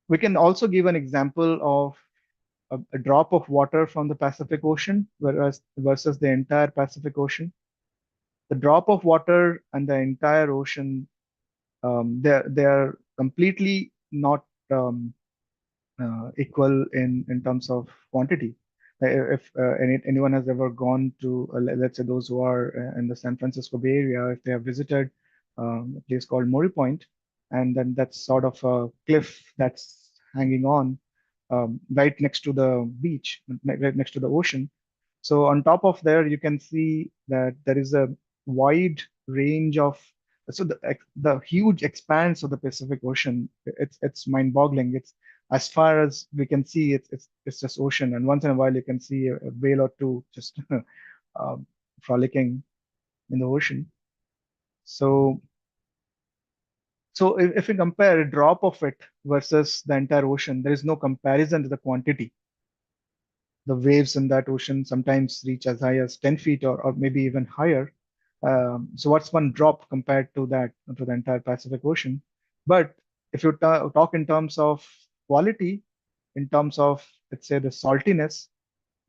we can also give an example of a drop of water from the Pacific Ocean versus the entire Pacific Ocean. The drop of water and the entire ocean, they are completely not equal in terms of quantity. If anyone has ever gone to, let's say those who are in the San Francisco Bay Area, if they have visited a place called Maury Point, and then that's sort of a cliff that's hanging on right next to the beach, right next to the ocean. So on top of there, you can see that there is a wide range of so the huge expanse of the Pacific Ocean. It's mind-boggling. It's as far as we can see, it's just ocean, and once in a while you can see a whale or two just frolicking in the ocean. So if we compare a drop of it versus the entire ocean, there is no comparison to the quantity. the waves in that ocean sometimes reach as high as 10 feet or maybe even higher. So what's one drop compared to the entire Pacific Ocean? But if you talk in terms of quality, in terms of, let's say, the saltiness,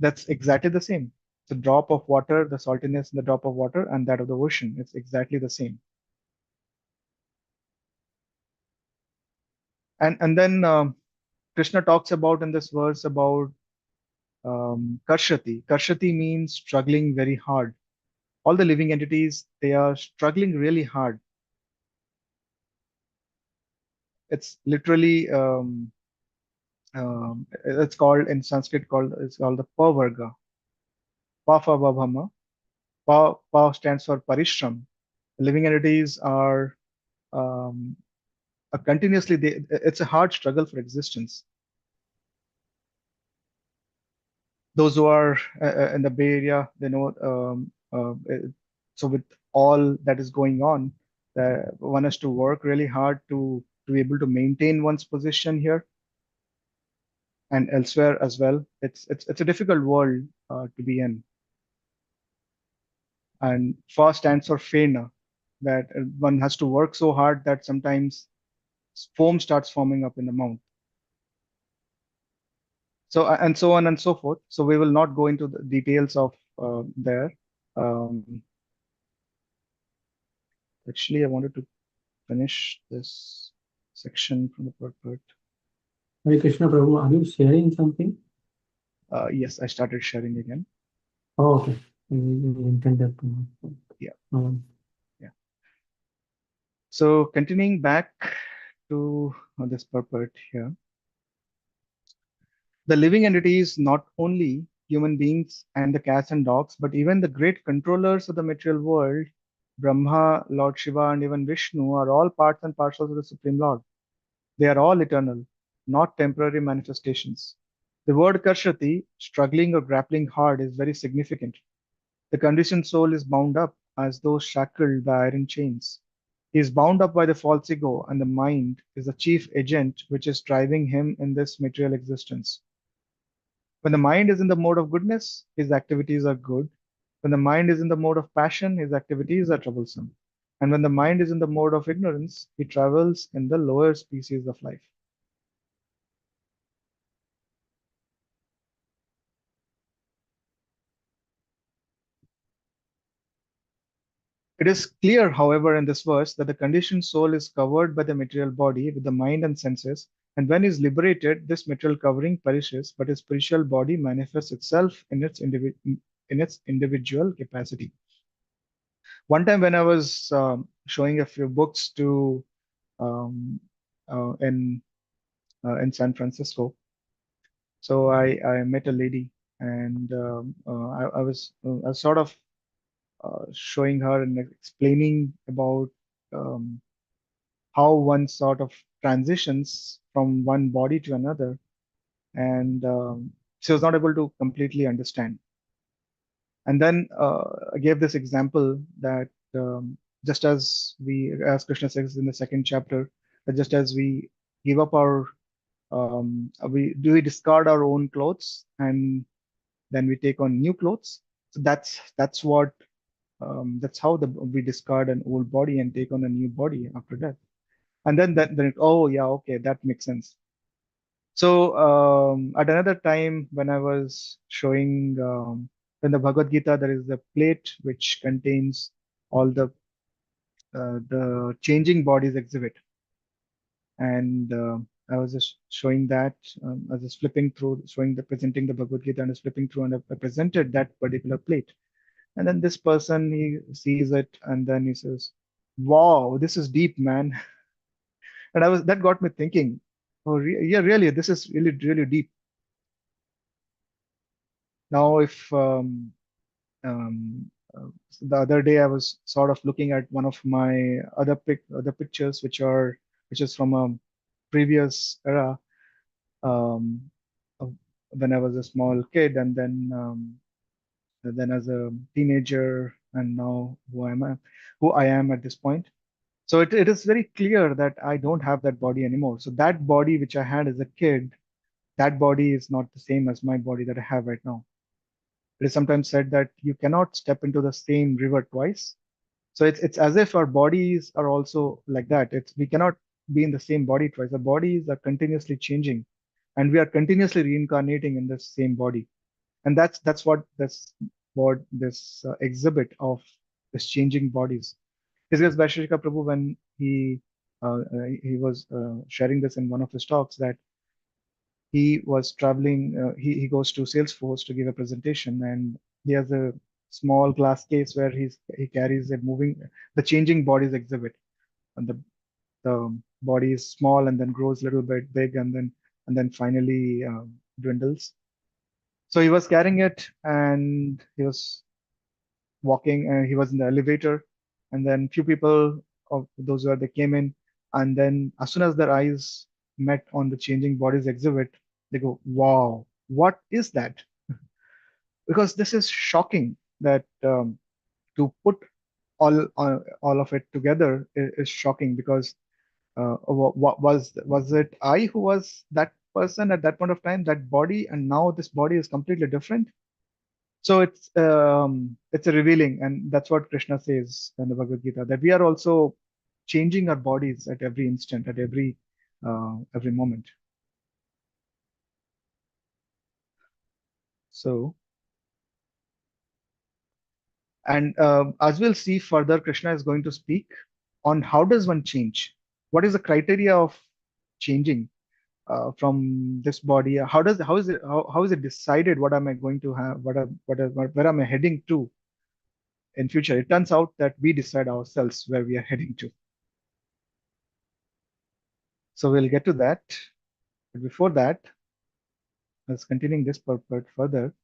that's exactly the same. The drop of water, the saltiness in the drop of water, and that of the ocean, it's exactly the same. And then Krishna talks about in this verse about karshati. Karshati means struggling very hard. All the living entities, they are struggling really hard. It's literally it's called in Sanskrit called it's called the pavarga. Pa fa va bha ma. Pa stands for parishram. Living entities are um, continuously it's a hard struggle for existence. Those who are in the Bay Area, they know. So with all that is going on, one has to work really hard to be able to maintain one's position here and elsewhere as well. It's a difficult world to be in. And Fa stands for Fena, that one has to work so hard that sometimes foam starts forming up in the mouth. So and so on and so forth. So we will not go into the details of there. Um, Actually, I wanted to finish this section from the purport. Hare Krishna Prabhu, are you sharing something? Yes, I started sharing again. Oh, okay. We intended to. Yeah, Um, yeah. So continuing back to this purport here, the living entities, not only human beings and the cats and dogs, but even the great controllers of the material world, Brahma, Lord Shiva, and even Vishnu, are all parts and parcels of the Supreme Lord. They are all eternal, not temporary manifestations. The word karshati, struggling or grappling hard, is very significant. The conditioned soul is bound up as though shackled by iron chains. He is bound up by the false ego, and the mind is the chief agent which is driving him in this material existence. When the mind is in the mode of goodness, his activities are good. When the mind is in the mode of passion, his activities are troublesome. And when the mind is in the mode of ignorance, he travels in the lower species of life. It is clear, however, in this verse that the conditioned soul is covered by the material body with the mind and senses, and when he is liberated, this material covering perishes, but his spiritual body manifests itself in its individual capacity. One time, when I was showing a few books to um, uh, in in San Francisco, so I met a lady, and I was sort of showing her and explaining about. Um, how one sort of transitions from one body to another. And she was not able to completely understand. And then I gave this example that as Krishna says in the second chapter, that just as we give up we discard our own clothes and then we take on new clothes. So that's how we discard an old body and take on a new body after death. And oh yeah, okay, that makes sense. So at another time when I was showing in the Bhagavad Gita, there is a plate which contains all the changing bodies exhibit, and I was just showing that I was just flipping through, presenting the Bhagavad Gita, and I was flipping through, and I presented that particular plate, and then this person he sees it, and then he says, "Wow, this is deep, man," and that got me thinking. Oh, yeah, really, this is really, really deep. Now, if the other day I was sort of looking at one of my other pictures, which is from a previous era, um, of when I was a small kid, and then as a teenager, and now who I am at this point. So it is very clear that I don't have that body anymore. So that body which I had as a kid, that body is not the same as my body that I have right now. It is sometimes said that you cannot step into the same river twice. So it's as if our bodies are also like that. It's we cannot be in the same body twice. Our bodies are continuously changing, and we are continuously reincarnating in the same body. And that's what this exhibit of this changing bodies. His Vaisheshika Prabhu, when he was sharing this in one of his talks, that he was traveling. He goes to Salesforce to give a presentation, and he has a small glass case where he carries a moving the changing bodies exhibit, and the body is small and then grows a little bit big and then finally dwindles. So he was carrying it, and he was walking, and he was in the elevator, and then few people of those where they came in, and then as soon as their eyes met on the changing bodies exhibit, they go, "Wow, what is that?" Because this is shocking that to put all of it together is shocking because was it I who was that person at that point of time, that body, and now this body is completely different. So it's a revealing, and that's what Krishna says in the Bhagavad Gita, that we are also changing our bodies at every instant, at every moment. So, and as we'll see further, Krishna is going to speak on how does one change? What is the criteria of changing from this body? How is it decided? What am I going to have? Where am I heading to in future? It turns out that we decide ourselves where we are heading to. So we'll get to that. But before that, let's continuing this part further.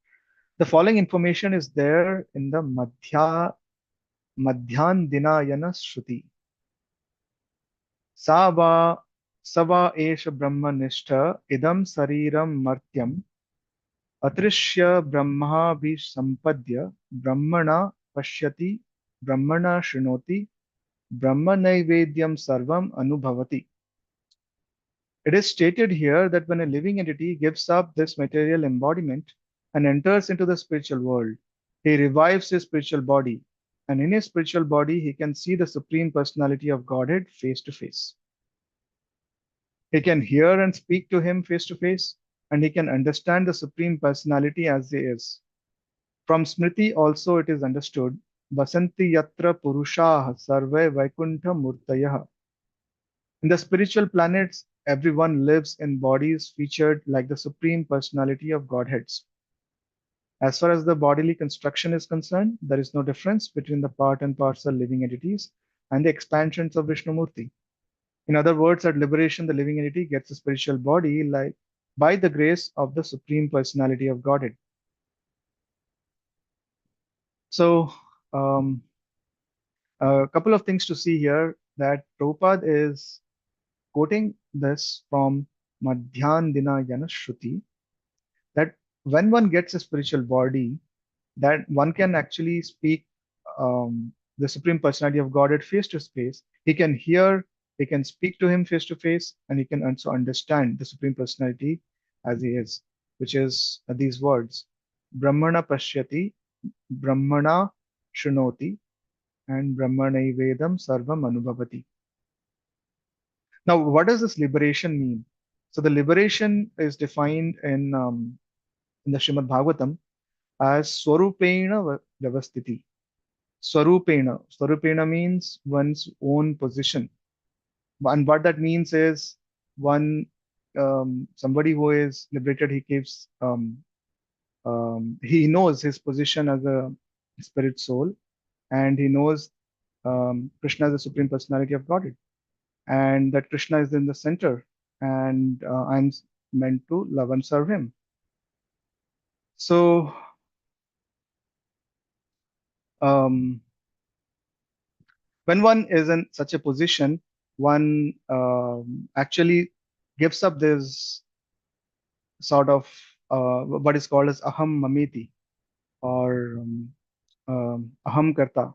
The following information is there in the Madhyan Dinayana Shruti. Sava Sava Esha Brahma Nishtha Idam Sariram Martyam Atrishya Brahma Sampadya Brahmana Pashyati Brahmana Shrunoti Brahma Naivedyam Sarvam Anubhavati. It is stated here that when a living entity gives up this material embodiment and enters into the spiritual world, he revives his spiritual body, and in his spiritual body, he can see the Supreme Personality of Godhead face to face. He can hear and speak to him face to face, and he can understand the Supreme Personality as he is. From Smriti also it is understood, Vasanti Yatra Purushaha Sarve Vaikuntha Murtayah. In the spiritual planets, everyone lives in bodies featured like the Supreme Personality of Godheads. As far as the bodily construction is concerned, there is no difference between the part and parcel living entities and the expansions of Vishnumurti. In other words, at liberation, the living entity gets a spiritual body like by the grace of the Supreme Personality of Godhead. So, um, a couple of things to see here, that Prabhupada is quoting this from Madhyan Dinayana Shruti, that when one gets a spiritual body, that one can actually speak the Supreme Personality of Godhead face to face. He can hear, he can speak to him face to face, and he can also understand the Supreme Personality as he is, which is these words: Brahmana Pashyati, Brahmana Shrunoti, and Brahmanaivedam Sarvam Anubhavati. Now, what does this liberation mean? So, the liberation is defined in the Srimad Bhagavatam as Swarupena Vyavastiti. Swarupena means one's own position. And what that means is one somebody who is liberated, he knows his position as a spirit soul, and he knows Krishna as the Supreme Personality of Godhead, and that Krishna is in the center, and I'm meant to love and serve him. So um, when one is in such a position, one actually gives up this sort of what is called as aham mameti, or aham karta.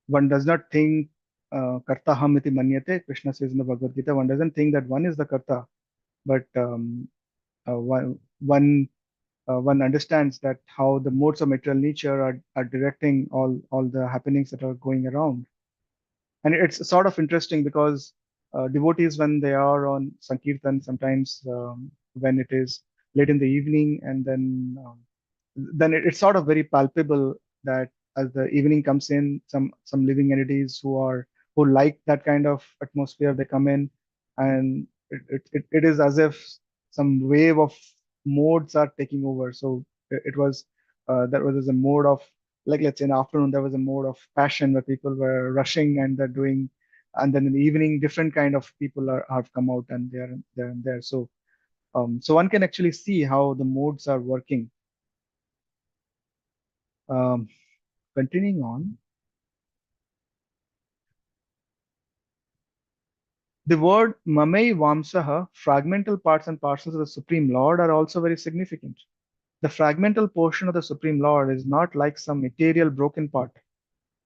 One does not think karta ham iti manyate. Krishna says in the Bhagavad Gita, one doesn't think that one is the karta, but one understands that how the modes of material nature are directing all the happenings that are going around. And it's sort of interesting because devotees, when they are on Sankirtan, sometimes when it is late in the evening, and then it's sort of very palpable that as the evening comes in, some living entities who like that kind of atmosphere, they come in, and it is as if some wave of modes are taking over. So it was there was a mode of, like, let's say in the afternoon there was a mode of passion where people were rushing and they're doing, and then in the evening different kind of people have come out and they're there. So so one can actually see how the modes are working. Um, Continuing on, the word Mamei Vamsaha, fragmental parts and parcels of the Supreme Lord, are also very significant. The fragmental portion of the Supreme Lord is not like some material broken part.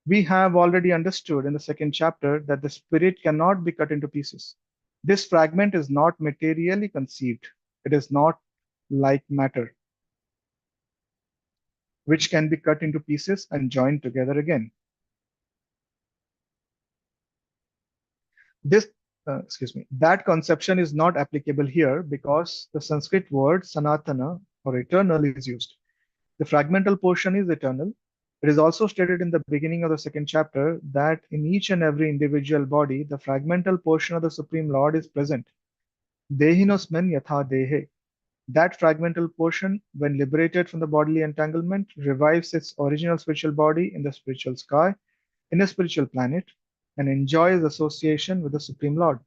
We have already understood in the second chapter that the spirit cannot be cut into pieces. This fragment is not materially conceived. It is not like matter, which can be cut into pieces and joined together again. This, that conception is not applicable here because the Sanskrit word sanatana or eternal is used. The fragmental portion is eternal. It is also stated in the beginning of the second chapter that in each and every individual body, the fragmental portion of the Supreme Lord is present. Dehinosmin yatha dehe. That fragmental portion, when liberated from the bodily entanglement, revives its original spiritual body in the spiritual sky, in a spiritual planet, and enjoys association with the Supreme Lord.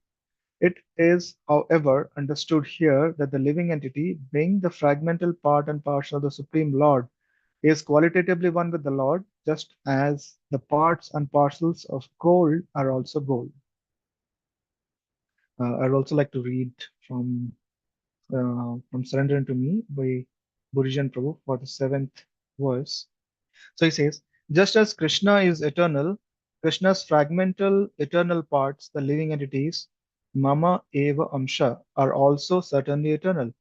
It is, however, understood here that the living entity, being the fragmental part and parcel of the Supreme Lord, is qualitatively one with the Lord, just as the parts and parcels of gold are also gold. I'd also like to read from Surrender Unto Me by Burijan Prabhu for the seventh verse. So he says, just as Krishna is eternal, Krishna's fragmental eternal parts, the living entities, Mama Eva Amsha, are also certainly eternal.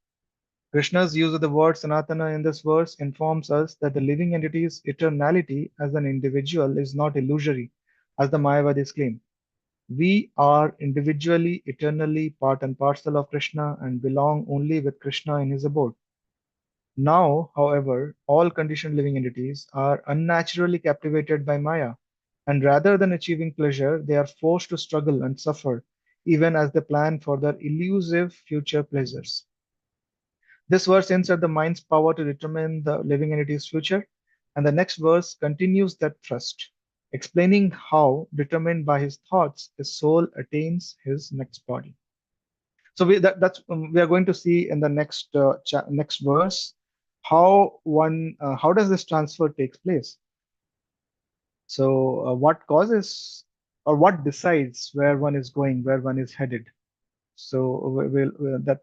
Krishna's use of the word Sanatana in this verse informs us that the living entity's eternality as an individual is not illusory, as the Mayavadis claim. We are individually, eternally part and parcel of Krishna and belong only with Krishna in his abode. Now, however, all conditioned living entities are unnaturally captivated by Maya, and rather than achieving pleasure, they are forced to struggle and suffer, even as they plan for their elusive future pleasures. This verse hints at the mind's power to determine the living entity's future, and the next verse continues that thrust, explaining how, determined by his thoughts, his soul attains his next body. So we are going to see in the next verse how does this transfer takes place. So what causes or what decides where one is going, where one is headed. So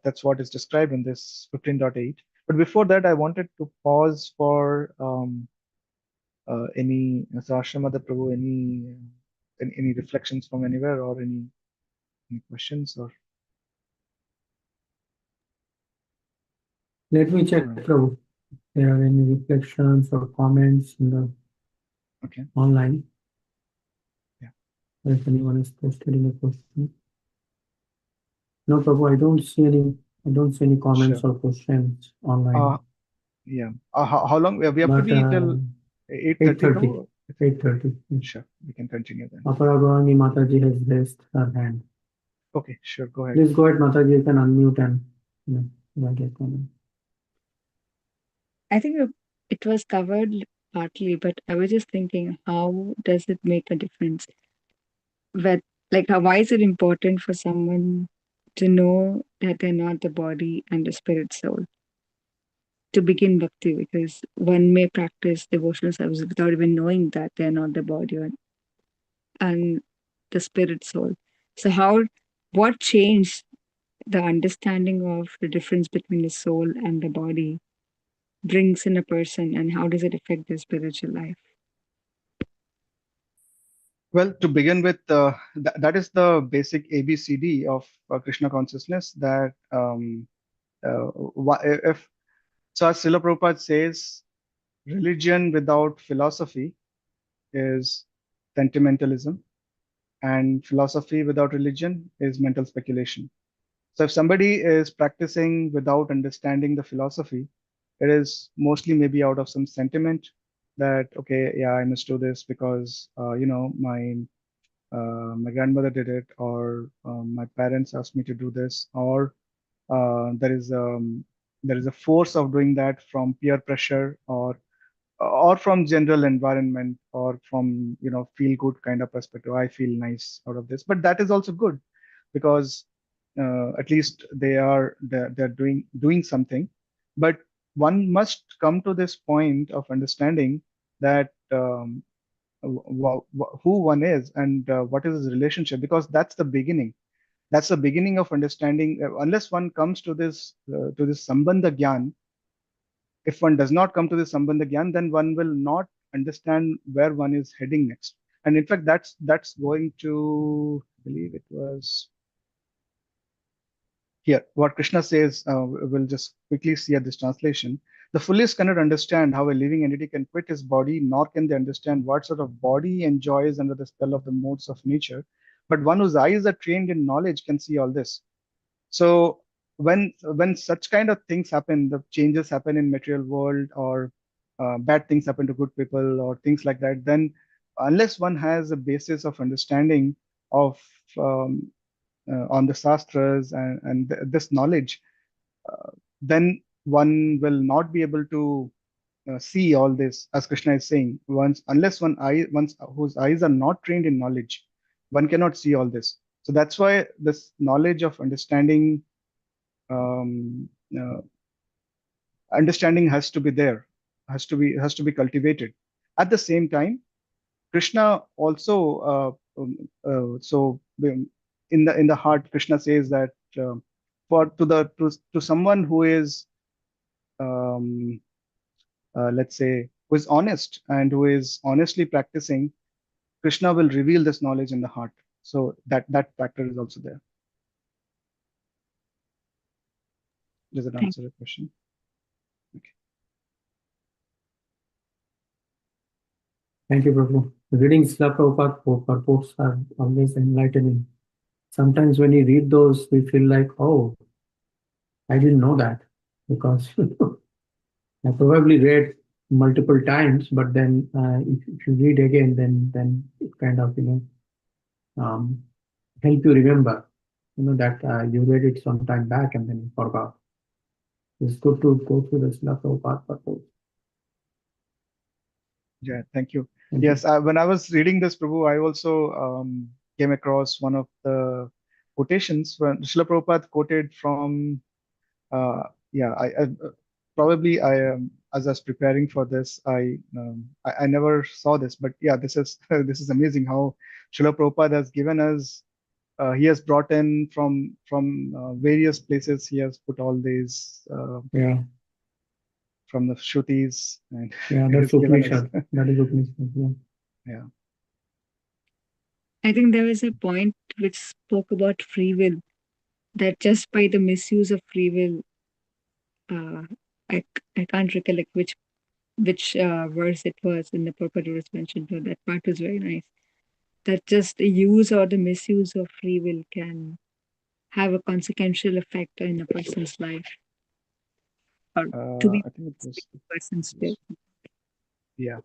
that's what is described in this 15.8. But before that, I wanted to pause for any Sashamada Prabhu, any reflections from anywhere or any questions or. Let me check, Alright. Prabhu. If there are any reflections or comments in the Okay. online. Yeah. If anyone is posted in a question. No, Prabhu, I don't see any comments Sure. or questions online. Yeah. How long we have to But be till 8:30, 8:30. Prabhu? 8:30. Sure, we can continue then. Aparagani Mataji has raised her hand. Okay, sure, go ahead. Please go ahead, Mataji. You can unmute and get comment. I think it was covered partly, but I was just thinking, how does it make a difference? Why is it important for someone to know that they're not the body and the spirit soul to begin bhakti? Because one may practice devotional service without even knowing that they're not the body and the spirit soul. So what changed the understanding of the difference between the soul and the body brings in a person, and how does it affect their spiritual life? Well, to begin with, that is the basic ABCD of Krishna consciousness, that if so, as Srila Prabhupada says, religion without philosophy is sentimentalism, and philosophy without religion is mental speculation. So if somebody is practicing without understanding the philosophy, it is mostly maybe out of some sentiment that, okay, yeah, I must do this because my grandmother did it, or my parents asked me to do this, or uh, there is um, there is a force of doing that from peer pressure, or from general environment, or from feel good kind of perspective. I feel nice out of this, but that is also good because at least they're doing something. But one must come to this point of understanding that who one is, and what is his relationship, because that's the beginning of understanding. Unless one comes to this sambandha gyan, if one does not come to this sambandha gyan, then one will not understand where one is heading next. And in fact, that's going to, I believe it was here, what Krishna says. We'll just quickly see at this translation. The fullest cannot understand how a living entity can quit his body, nor can they understand what sort of body enjoys under the spell of the modes of nature. But one whose eyes are trained in knowledge can see all this. So when such kind of things happen, the changes happen in material world, or bad things happen to good people, or things like that, then unless one has a basis of understanding of um, on the sastras and this knowledge, uh, then one will not be able to see all this, as Krishna is saying. Once whose eyes are not trained in knowledge, one cannot see all this. So that's why this knowledge of um, uh, understanding has to be there, has to be cultivated. At the same time, Krishna also in the heart, Krishna says that for to someone who is um, let's say, who is honest and who is honestly practicing, Krishna will reveal this knowledge in the heart. So that factor is also there. Does that Thank answer the question? Okay. Thank you, Prabhu. Reading Srila Prabhupada purports are always enlightening. Sometimes when you read those, we feel like, oh, I didn't know that, because I probably read multiple times, but then if you read again, then it kind of um, help you remember, that you read it some time back and then you forgot. It's good to go through the Srila Prabhupada purport. Yeah, thank you. Thank Yes, you. when I was reading this, Prabhu, I also came across one of the quotations when Srila Prabhupada quoted from. Yeah, probably as I was preparing for this, I never saw this, but yeah, this is this is amazing how Srila Prabhupada has given us. He has brought in from various places. He has put all these Yeah, from the Shrutis, and yeah, he that's has given us. Upanishad. That is Upanishad. Yeah. Yeah. I think there was a point which spoke about free will, that just by the misuse of free will, uh, I can't recollect which verse it was in the purport it was mentioned, but that part was very nice. That just the use or the misuse of free will can have a consequential effect in a person's life, or to be I think it was. a person's It spirit. was yeah.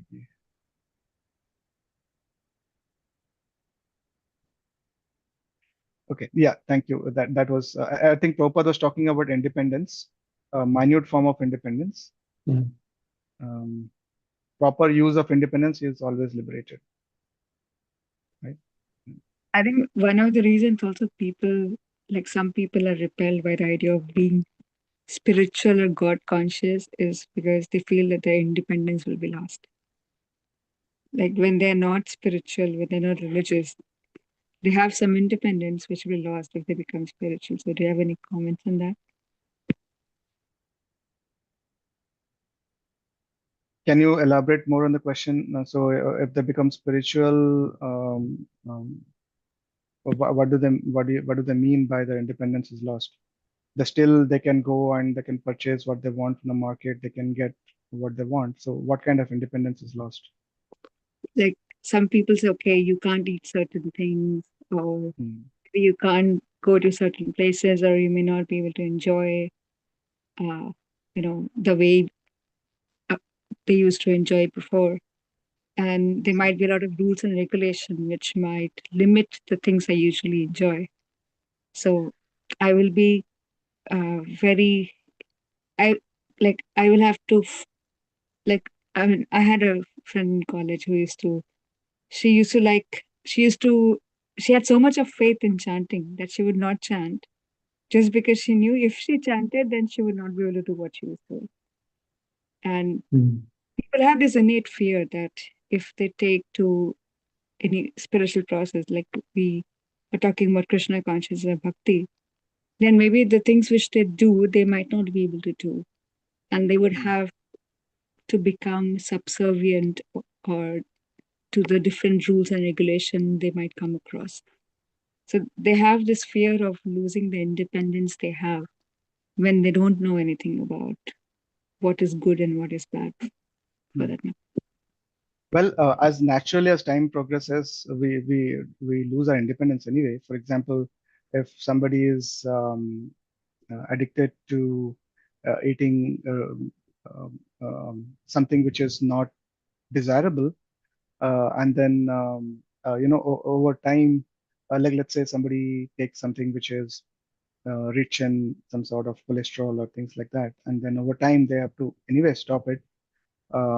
Okay. Okay. Yeah. Thank you. That was. I think Prabhupada was talking about independence, a minute form of independence. Yeah. Um, Proper use of independence is always liberated, right? I think one of the reasons also people, like some people are repelled by the idea of being spiritual or God conscious is because they feel that their independence will be lost. Like when they're not spiritual, when they're not religious, they have some independence which will be lost if they become spiritual. So do you have any comments on that? Can you elaborate more on the question? So, if they become spiritual, what do they mean by their independence is lost? They can go and they can purchase what they want from the market. They can get what they want. So what kind of independence is lost? Like some people say, okay, you can't eat certain things, or Hmm. you can't go to certain places, or you may not be able to enjoy, uh, the way uh, they used to enjoy before. And there might be a lot of rules and regulation which might limit the things I usually enjoy. So I will be very, I I will have to, like, I mean, I had a friend in college who she used to, she had so much of faith in chanting that she would not chant just because she knew if she chanted, then she would not be able to do what she was doing. And Mm. people have this innate fear that if they take to any spiritual process, like we are talking about Krishna consciousness and bhakti, then maybe the things which they do, they might not be able to do. And they would Hmm. have to become subservient or to the different rules and regulation they might come across. So they have this fear of losing the independence they have when they don't know anything about what is good and what is bad for Hmm. that matter. Well, as naturally as time progresses, we lose our independence anyway. For example, if somebody is addicted to eating something which is not desirable, and then over time, like let's say somebody takes something which is rich in some sort of cholesterol or things like that, and then over time they have to anyway stop it.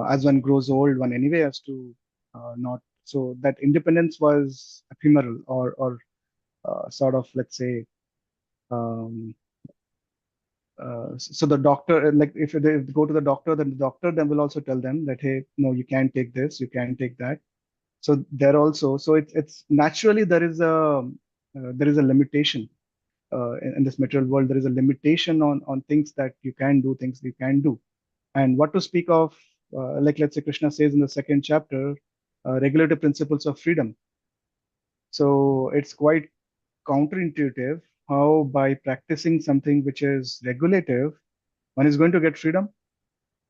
As one grows old, one anyway has to not. So that independence was ephemeral, or sort of, let's say, um, so the doctor, like if they go to the doctor, then the doctor then will also tell them that, hey, no, you can't take this, you can't take that. So there also, so it's naturally there is a limitation in this material world. There is a limitation on things that you can do, things you can do. And what to speak of, like let's say Krishna says in the second chapter, regulative principles of freedom. So it's quite counterintuitive how by practicing something which is regulative, one is going to get freedom.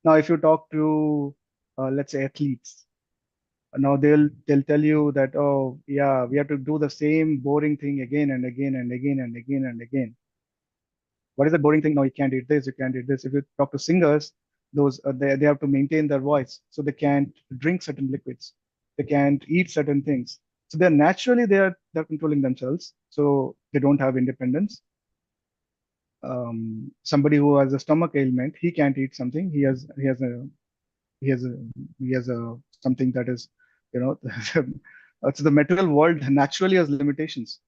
Now, if you talk to, let's say, athletes, now they'll tell you that, oh yeah, we have to do the same boring thing again and again and again and again and again. What is the boring thing? No, you can't eat this, you can't eat this. If you talk to singers, those they have to maintain their voice, so they can't drink certain liquids, they can't eat certain things. So they're naturally they're controlling themselves, so they don't have independence. Somebody who has a stomach ailment, he can't eat something. He has a he has a something that is, you know, so the material world naturally has limitations.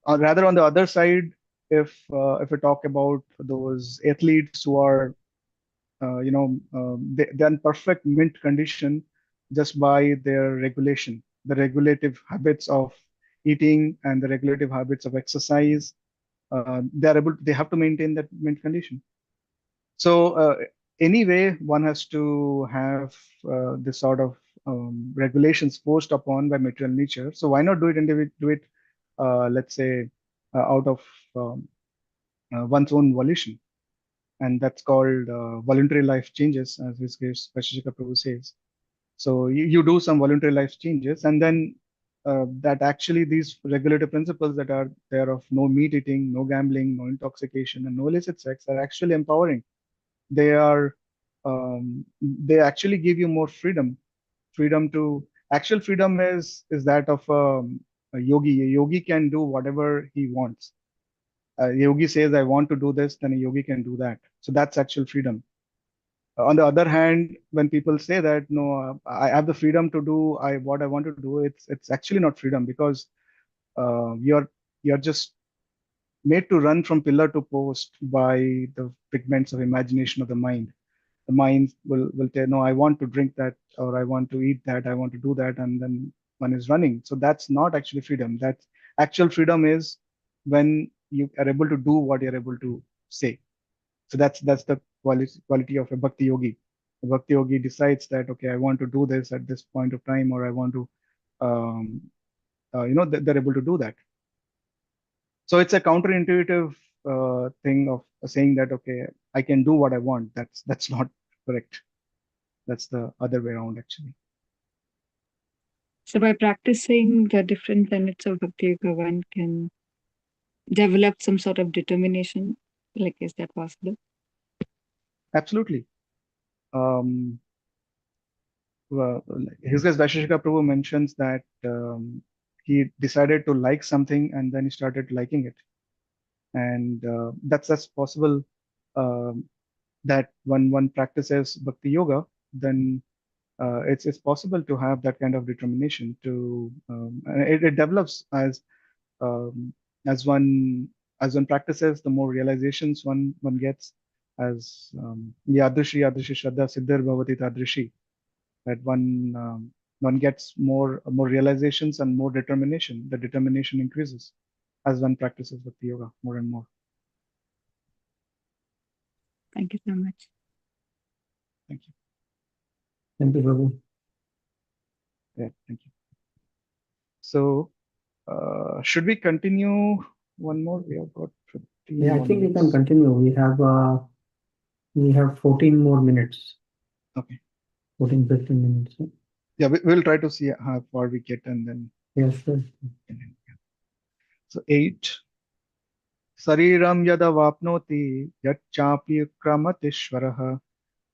Rather, on the other side, if we talk about those athletes who are they're in perfect mint condition just by their regulation, the regulative habits of eating and the regulative habits of exercise. They have to maintain that mint condition. So anyway, one has to have this sort of regulations forced upon by material nature. So why not do it, let's say, out of um, one's own volition, and that's called voluntary life changes, as this case Vashishika Prabhu says. So you do some voluntary life changes, and then that actually these regulative principles that are there of no meat eating, no gambling, no intoxication, and no illicit sex are actually empowering. They are they actually give you more freedom. Freedom to Actual freedom is that of a yogi. A yogi can do whatever he wants. A yogi says, I want to do this, then a yogi can do that. So that's actual freedom. On the other hand, when people say that, no, I have the freedom to do what I want to do, it's actually not freedom, because you're just made to run from pillar to post by the figments of imagination of the mind. The mind will tell, no, I want to drink that, or I want to eat that, I want to do that, and then one is running. So that's not actually freedom. That's actual freedom is when you are able to do what you're able to say. So that's the quality of a bhakti yogi. A bhakti yogi decides that, okay, I want to do this at this point of time, or I want to um, they're able to do that. So it's a counterintuitive thing of saying that, okay, I can do what I want. That's not correct. That's the other way around, actually. So by practicing the different tenets of Bhakti Yoga, one can develop some sort of determination. Like, is that possible? Absolutely. Um, His Grace Vaisheshika Prabhu mentions that he decided to like something and then he started liking it, and that's possible. Um, that when one practices Bhakti Yoga, then it's possible to have that kind of determination to and it develops um, as one as one practices, the more realizations one gets, as yadrishi yadrishi shraddha siddhir bhavati tadrishi, that one gets more realizations and more determination. The determination increases as one practices Bhakti Yoga more and more. Thank you so much. Thank you. Thank you, Prabhu. Yeah, thank you. So, should we continue one more? We have got 15 Yeah, I more think we can minutes. continue. We have 14 more minutes, Okay. 14, 15 minutes. Yeah, we'll try to see how far we get and then. Yes, sir. So 8. Sariram yada vapnoti yacchapi kramatishvaraha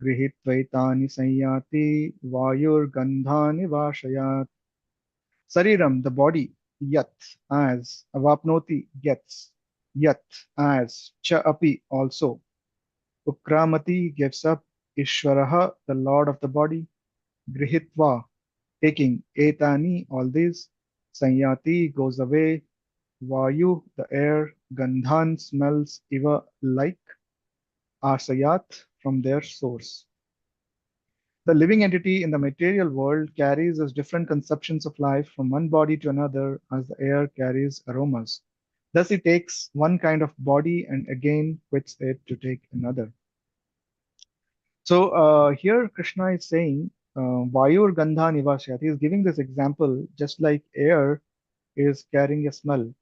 gृहीत्वैतानि संयाति vayurgandhani vashayat. Sariram, the body, yat, as, avapnoti, gets, yat, as, cha api, also, ukramati, gives up, ishvaraha, the lord of the body, grihitva, taking, etani, all these, sanyati, goes away, vayu, the air, gandhan, smells, iva, like, asayat, from their source. The living entity in the material world carries as different conceptions of life from one body to another as the air carries aromas. Thus, he takes one kind of body and again quits it to take another. So, here Krishna is saying, Vayur Gandha Nivashyat. He is giving this example just like air is carrying a smell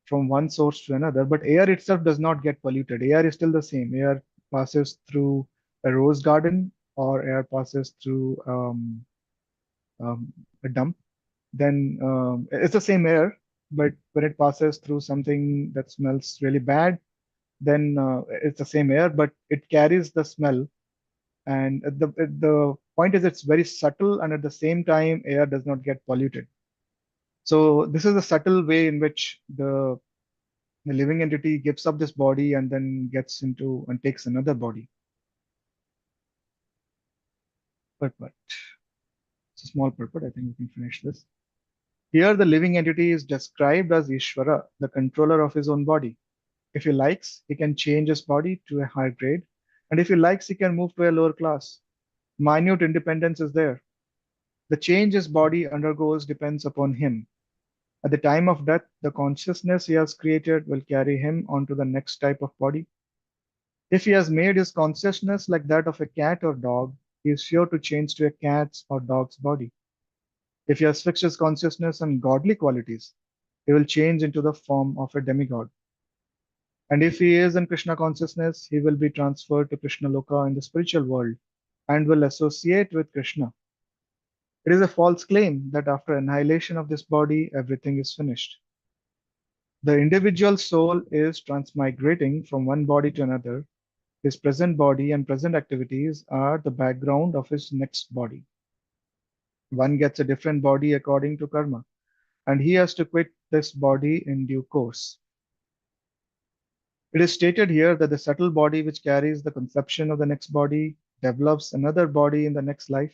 from one source to another, but air itself does not get polluted. Air is still the same. Air passes through a rose garden or air passes through a dump, then it's the same air. But when it passes through something that smells really bad, then it's the same air, but it carries the smell. And the point is, it's very subtle, and at the same time, air does not get polluted. So this is a subtle way in which the living entity gives up this body and then gets into and takes another body. But it's a small purport. I think we can finish this. Here, the living entity is described as Ishvara, the controller of his own body. If he likes, he can change his body to a higher grade, and if he likes, he can move to a lower class. Minute independence is there. The change his body undergoes depends upon him. At the time of death, the consciousness he has created will carry him onto the next type of body. If he has made his consciousness like that of a cat or dog, he is sure to change to a cat's or dog's body. If he has fixed his consciousness on godly qualities, he will change into the form of a demigod. And if he is in Krishna consciousness, he will be transferred to Krishna Loka in the spiritual world and will associate with Krishna. It is a false claim that after annihilation of this body, everything is finished. The individual soul is transmigrating from one body to another. His present body and present activities are the background of his next body. One gets a different body according to karma, and he has to quit this body in due course. It is stated here that the subtle body which carries the conception of the next body develops another body in the next life.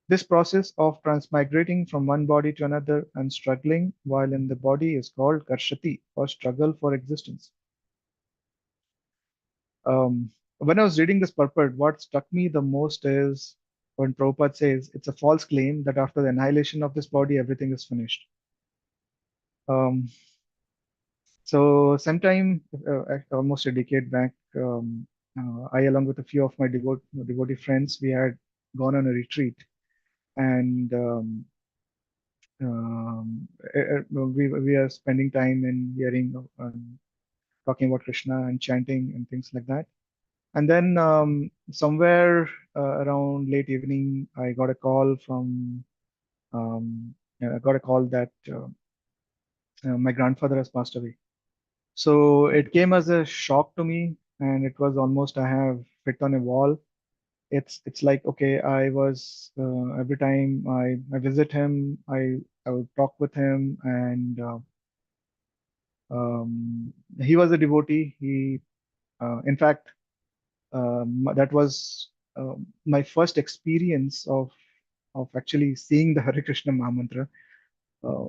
This process of transmigrating from one body to another and struggling while in the body is called karshati, or struggle for existence. Um, when I was reading this purport, what struck me the most is when Prabhupada says it's a false claim that after the annihilation of this body, everything is finished. Um, So sometime, almost a decade back, I, along with a few of my devotee friends, we had gone on a retreat, and we are spending time in hearing, talking about Krishna and chanting and things like that. And then somewhere around late evening, I got a call from I got a call that my grandfather has passed away. So it came as a shock to me, and it was almost I have fit on a wall. It's like, okay, I was every time I visit him, I would talk with him, and he was a devotee. In fact, that was my first experience of actually seeing the Hare Krishna Mahamantra. Uh,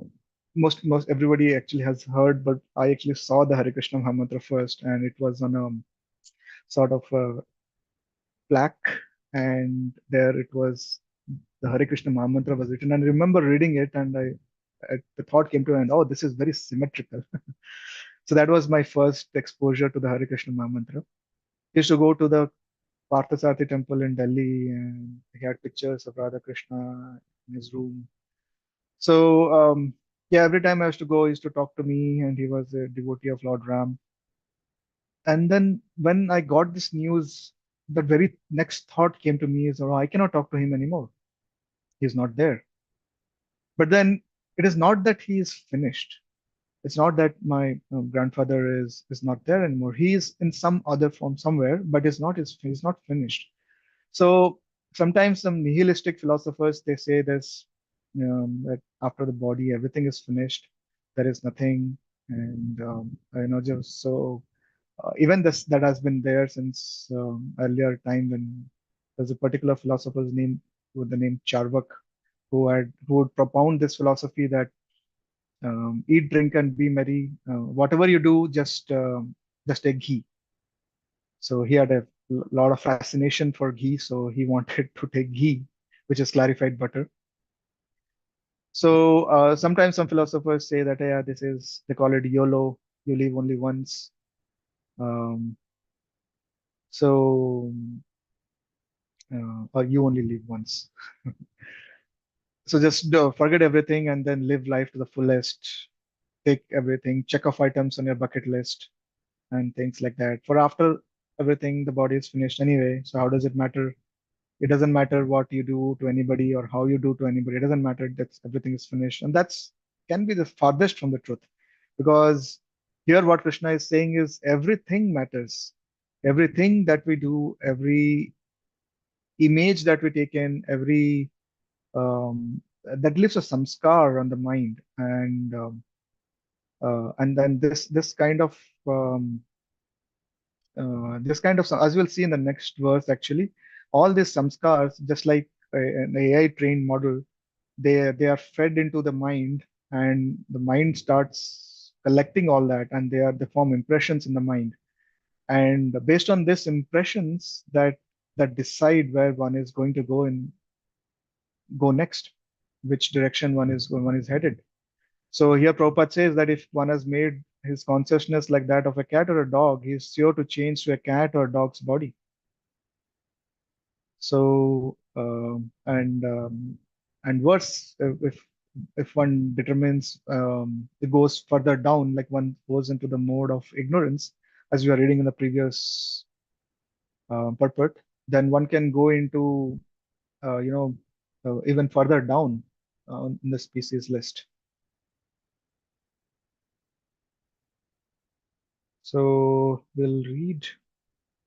most everybody actually has heard, but I actually saw the Hare Krishna Mahamantra first, and it was on a sort of a plaque, and there it was, the Hare Krishna Mahamantra was written. And I remember reading it, and the thought came to mind, oh, this is very symmetrical. So that was my first exposure to the Hare Krishna Mahamantra. Used to go to the Parthasarathi temple in Delhi, and he had pictures of Radha Krishna in his room. So yeah, every time I used to go, he used to talk to me, and he was a devotee of Lord Ram. And then when I got this news, the very next thought came to me is, oh, I cannot talk to him anymore. He's not there. But then it is not that he is finished. It's not that my grandfather is not there anymore. He is in some other form somewhere, but he's not finished. So sometimes some nihilistic philosophers, they say this, that after the body everything is finished, there is nothing, and just so even this that has been there since earlier time, when there's a particular philosopher's name with the name Charvak, who would propound this philosophy that eat, drink, and be merry. Whatever you do, just take ghee. So he had a lot of fascination for ghee, so he wanted to take ghee, which is clarified butter. So sometimes some philosophers say that, yeah, this is, they call it YOLO, you live only once. Um, so or you only live once. So just forget everything and then live life to the fullest. Take everything, check off items on your bucket list and things like that. For after everything, the body is finished anyway. So how does it matter? It doesn't matter what you do to anybody or how you do to anybody. It doesn't matter that everything is finished. And that's can be the farthest from the truth. Because here what Krishna is saying is everything matters. Everything that we do, every image that we take in, every that leaves a samskar on the mind. And then um, this kind of, as we'll see in the next verse, actually, all these samskars, just like an AI trained model, they are fed into the mind, and the mind starts collecting all that, and they form impressions in the mind. And based on these impressions, that decide where one is going to go next, which direction one is headed. So here Prabhupada says that if one has made his consciousness like that of a cat or a dog, he is sure to change to a cat or dog's body. So and worse, if one determines, it goes further down, like one goes into the mode of ignorance, as we are reading in the previous purport, then one can go into even further down in the species list. So we'll read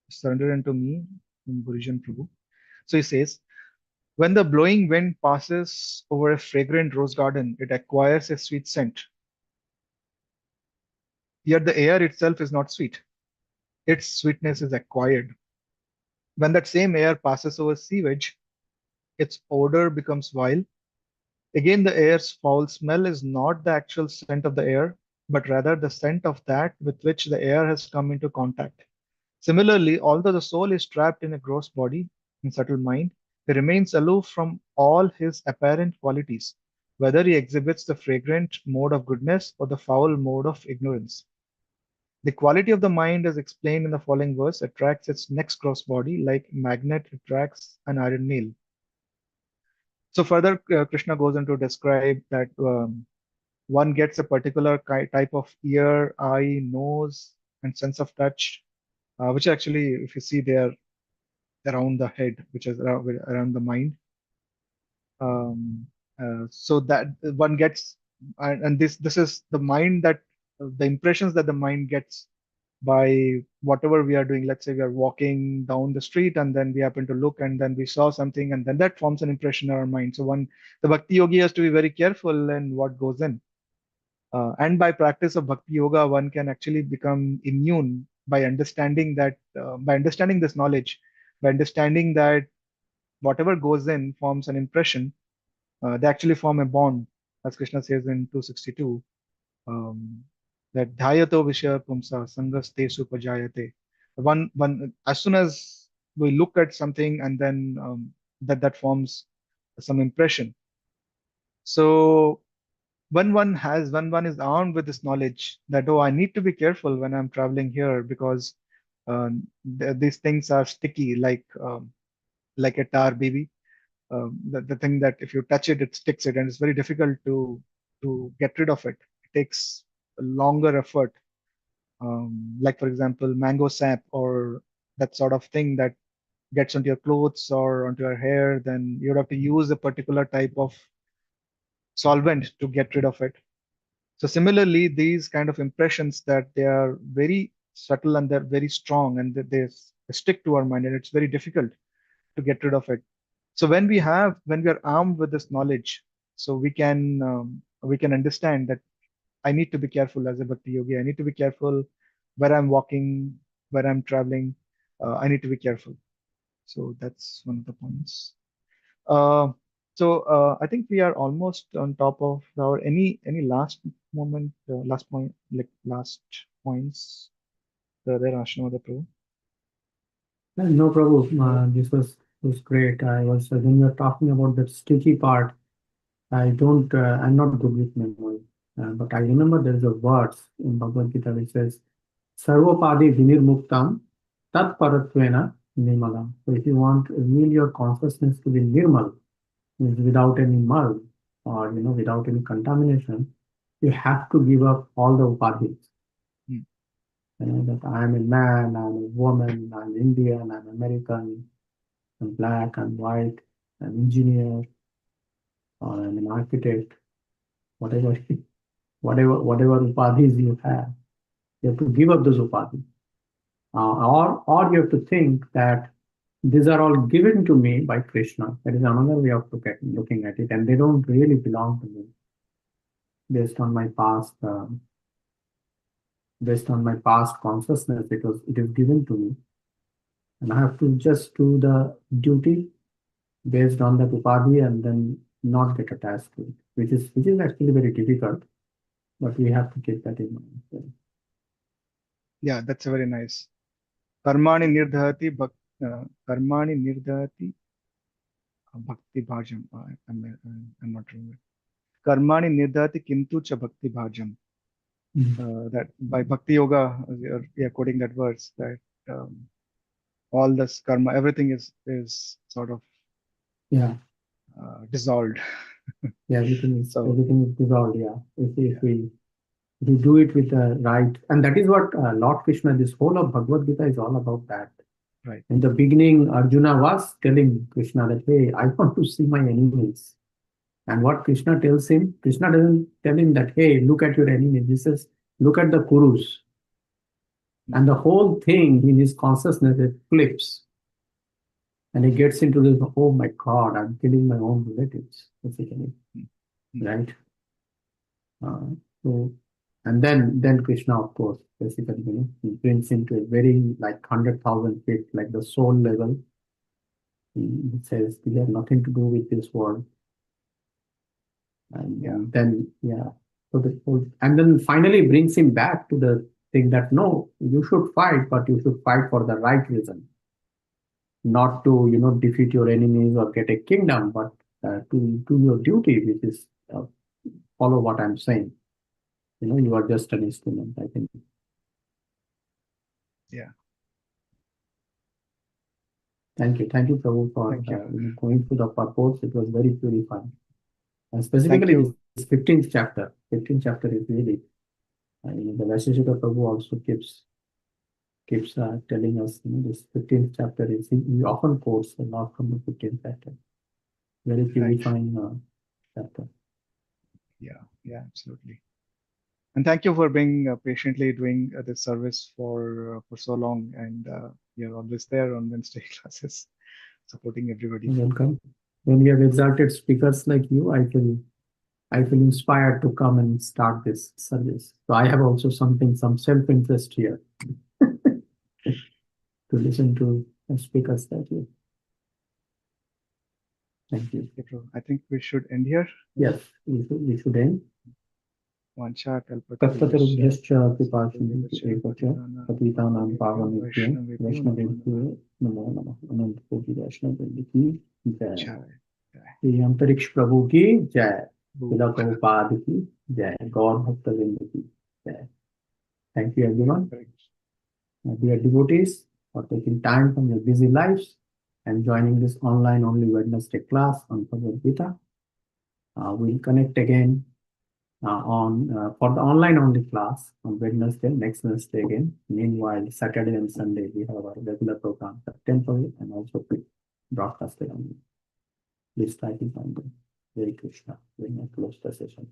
Surrender unto me in Gurujan Prabhu. So he says, when the blowing wind passes over a fragrant rose garden, it acquires a sweet scent. Yet the air itself is not sweet. Its sweetness is acquired. When that same air passes over sewage, its odor becomes vile. Again, the air's foul smell is not the actual scent of the air, but rather the scent of that with which the air has come into contact. Similarly, although the soul is trapped in a gross body and subtle mind, he remains aloof from all his apparent qualities, whether he exhibits the fragrant mode of goodness or the foul mode of ignorance. The quality of the mind, as explained in the following verse, attracts its next gross body like magnet attracts an iron nail. So further, Krishna goes on to describe that. one gets a particular type of ear, eye, nose, and sense of touch, which actually, if you see, they are around the head, which is around the mind. So that one gets, and this is the mind that the impressions that the mind gets by whatever we are doing. Let's say we are walking down the street and then we happen to look and then we saw something and then that forms an impression in our mind. So the bhakti yogi has to be very careful in what goes in. And by practice of bhakti yoga, one can actually become immune by understanding that, by understanding this knowledge, by understanding that whatever goes in forms an impression. They actually form a bond, as Krishna says in 262, um, that dhyato vishaya pumsa sangaste supajayate. As soon as we look at something and then that forms some impression. So when one is armed with this knowledge that, oh, I need to be careful when I'm traveling here because these things are sticky, like a tar baby. The thing that if you touch it, it sticks it, and it's very difficult to get rid of it. It takes a longer effort. Like for example, mango sap or that sort of thing that gets onto your clothes or onto your hair, then you have to use a particular type of solvent to get rid of it. So similarly, these kind of impressions that they are very subtle and they're very strong and that they stick to our mind, and it's very difficult to get rid of it. So when we are armed with this knowledge, so we can understand that I need to be careful as a bhakti yogi. I need to be careful where I'm walking, where I'm traveling. I need to be careful. So that's one of the points. Uh, I think we are almost on top of our any last moment, last point, like last points. There, Ashna, the pro. No, Prabhu, this was great. I was when you were talking about the sticky part. I don't. I'm not good with memory, but I remember there is a verse in Bhagavad Gita which says, "Sarvopadi vinirmuktam tat paratvena nirmalam." So if you want really your consciousness to be nirmal, means without any mal or without any contamination, you have to give up all the upadhis. Hmm. That I am a man, I am a woman, I am Indian, I am American, I'm black, I'm white, I'm engineer, or I'm an architect, whatever, whatever upadhis you have to give up those upadhis. Or you have to think that these are all given to me by Krishna. That is another way of looking at it, and they don't really belong to me based on my past. Based on my past consciousness, it is given to me, and I have to just do the duty based on that upadhi and then not get attached to it, which is actually very difficult, but we have to keep that in mind. So, Yeah, that's a very nice. Karmani nirdhati karmani nirdhati bhakti bhajam. I'm not remember. Karmani nirdhati kintu cha bhakti bhajam. That by bhakti yoga, we are quoting that verse that um, all this karma, everything is sort of yeah, dissolved. yeah, everything is So everything is dissolved. Yeah, if yeah, we do it with the right, and that is what Lord Krishna, this whole of Bhagavad Gita is all about. That right. in the beginning, Arjuna was telling Krishna that, hey, I want to see my enemies. And what Krishna tells him, Krishna doesn't tell him that, hey, look at your enemies. He says, look at the Kurus. And the whole thing in his consciousness, it flips. And he gets into this, oh my God, I'm killing my own relatives, basically. Mm, mm. Right? Uh, so, and then Krishna, of course, basically, he brings him to a very like 100,000 feet, like the soul level. He says, we have nothing to do with this world. And, Yeah, yeah, so and then finally brings him back to the thing that no, you should fight, but you should fight for the right reason, not to defeat your enemies or get a kingdom, but to do your duty, which is follow what I'm saying. You are just an instrument, I think. yeah. Thank you, Prabhu, for Thank you. going through the purpose. It was very purifying, and Thank specifically this you. 15th chapter. 15th chapter is really, the Vaisheshika Prabhu also keeps telling us, this 15th chapter is, he often quotes a lot from the 15th chapter. Very Right. purifying chapter. Yeah, absolutely. And thank you for being patiently doing this service for so long, and you're always there on Wednesday classes, supporting everybody. You're welcome. When we have exalted speakers like you, I feel inspired to come and start this service. So I have also some self-interest here to listen to speakers like you. Thank you. Okay, bro. I think we should end here. Yes, we should end. Vansha कल्पतरुभ्यश्च kalpatarubhyascha कृपासिन्धुभ्यैव च पतितानां पावनेभ्यो वैष्णवेभ्यो नमो नमः। अनंत कोटि वैष्णव वृंद की जय। श्री अंतरिक्ष प्रभु की जय। शिला प्रभुपाद की जय। गौर भक्त वृंद की जय। Thank you everyone, my dear devotees, for taking time from your busy lives and joining this online only Wednesday class on Bhagavad Gita. We'll connect again for the online only class on Wednesday, next Wednesday again. Meanwhile, Saturday and Sunday we have our regular programs at temple and also broadcasted on. Please try to find them. Hare Krishna. Very much close the session.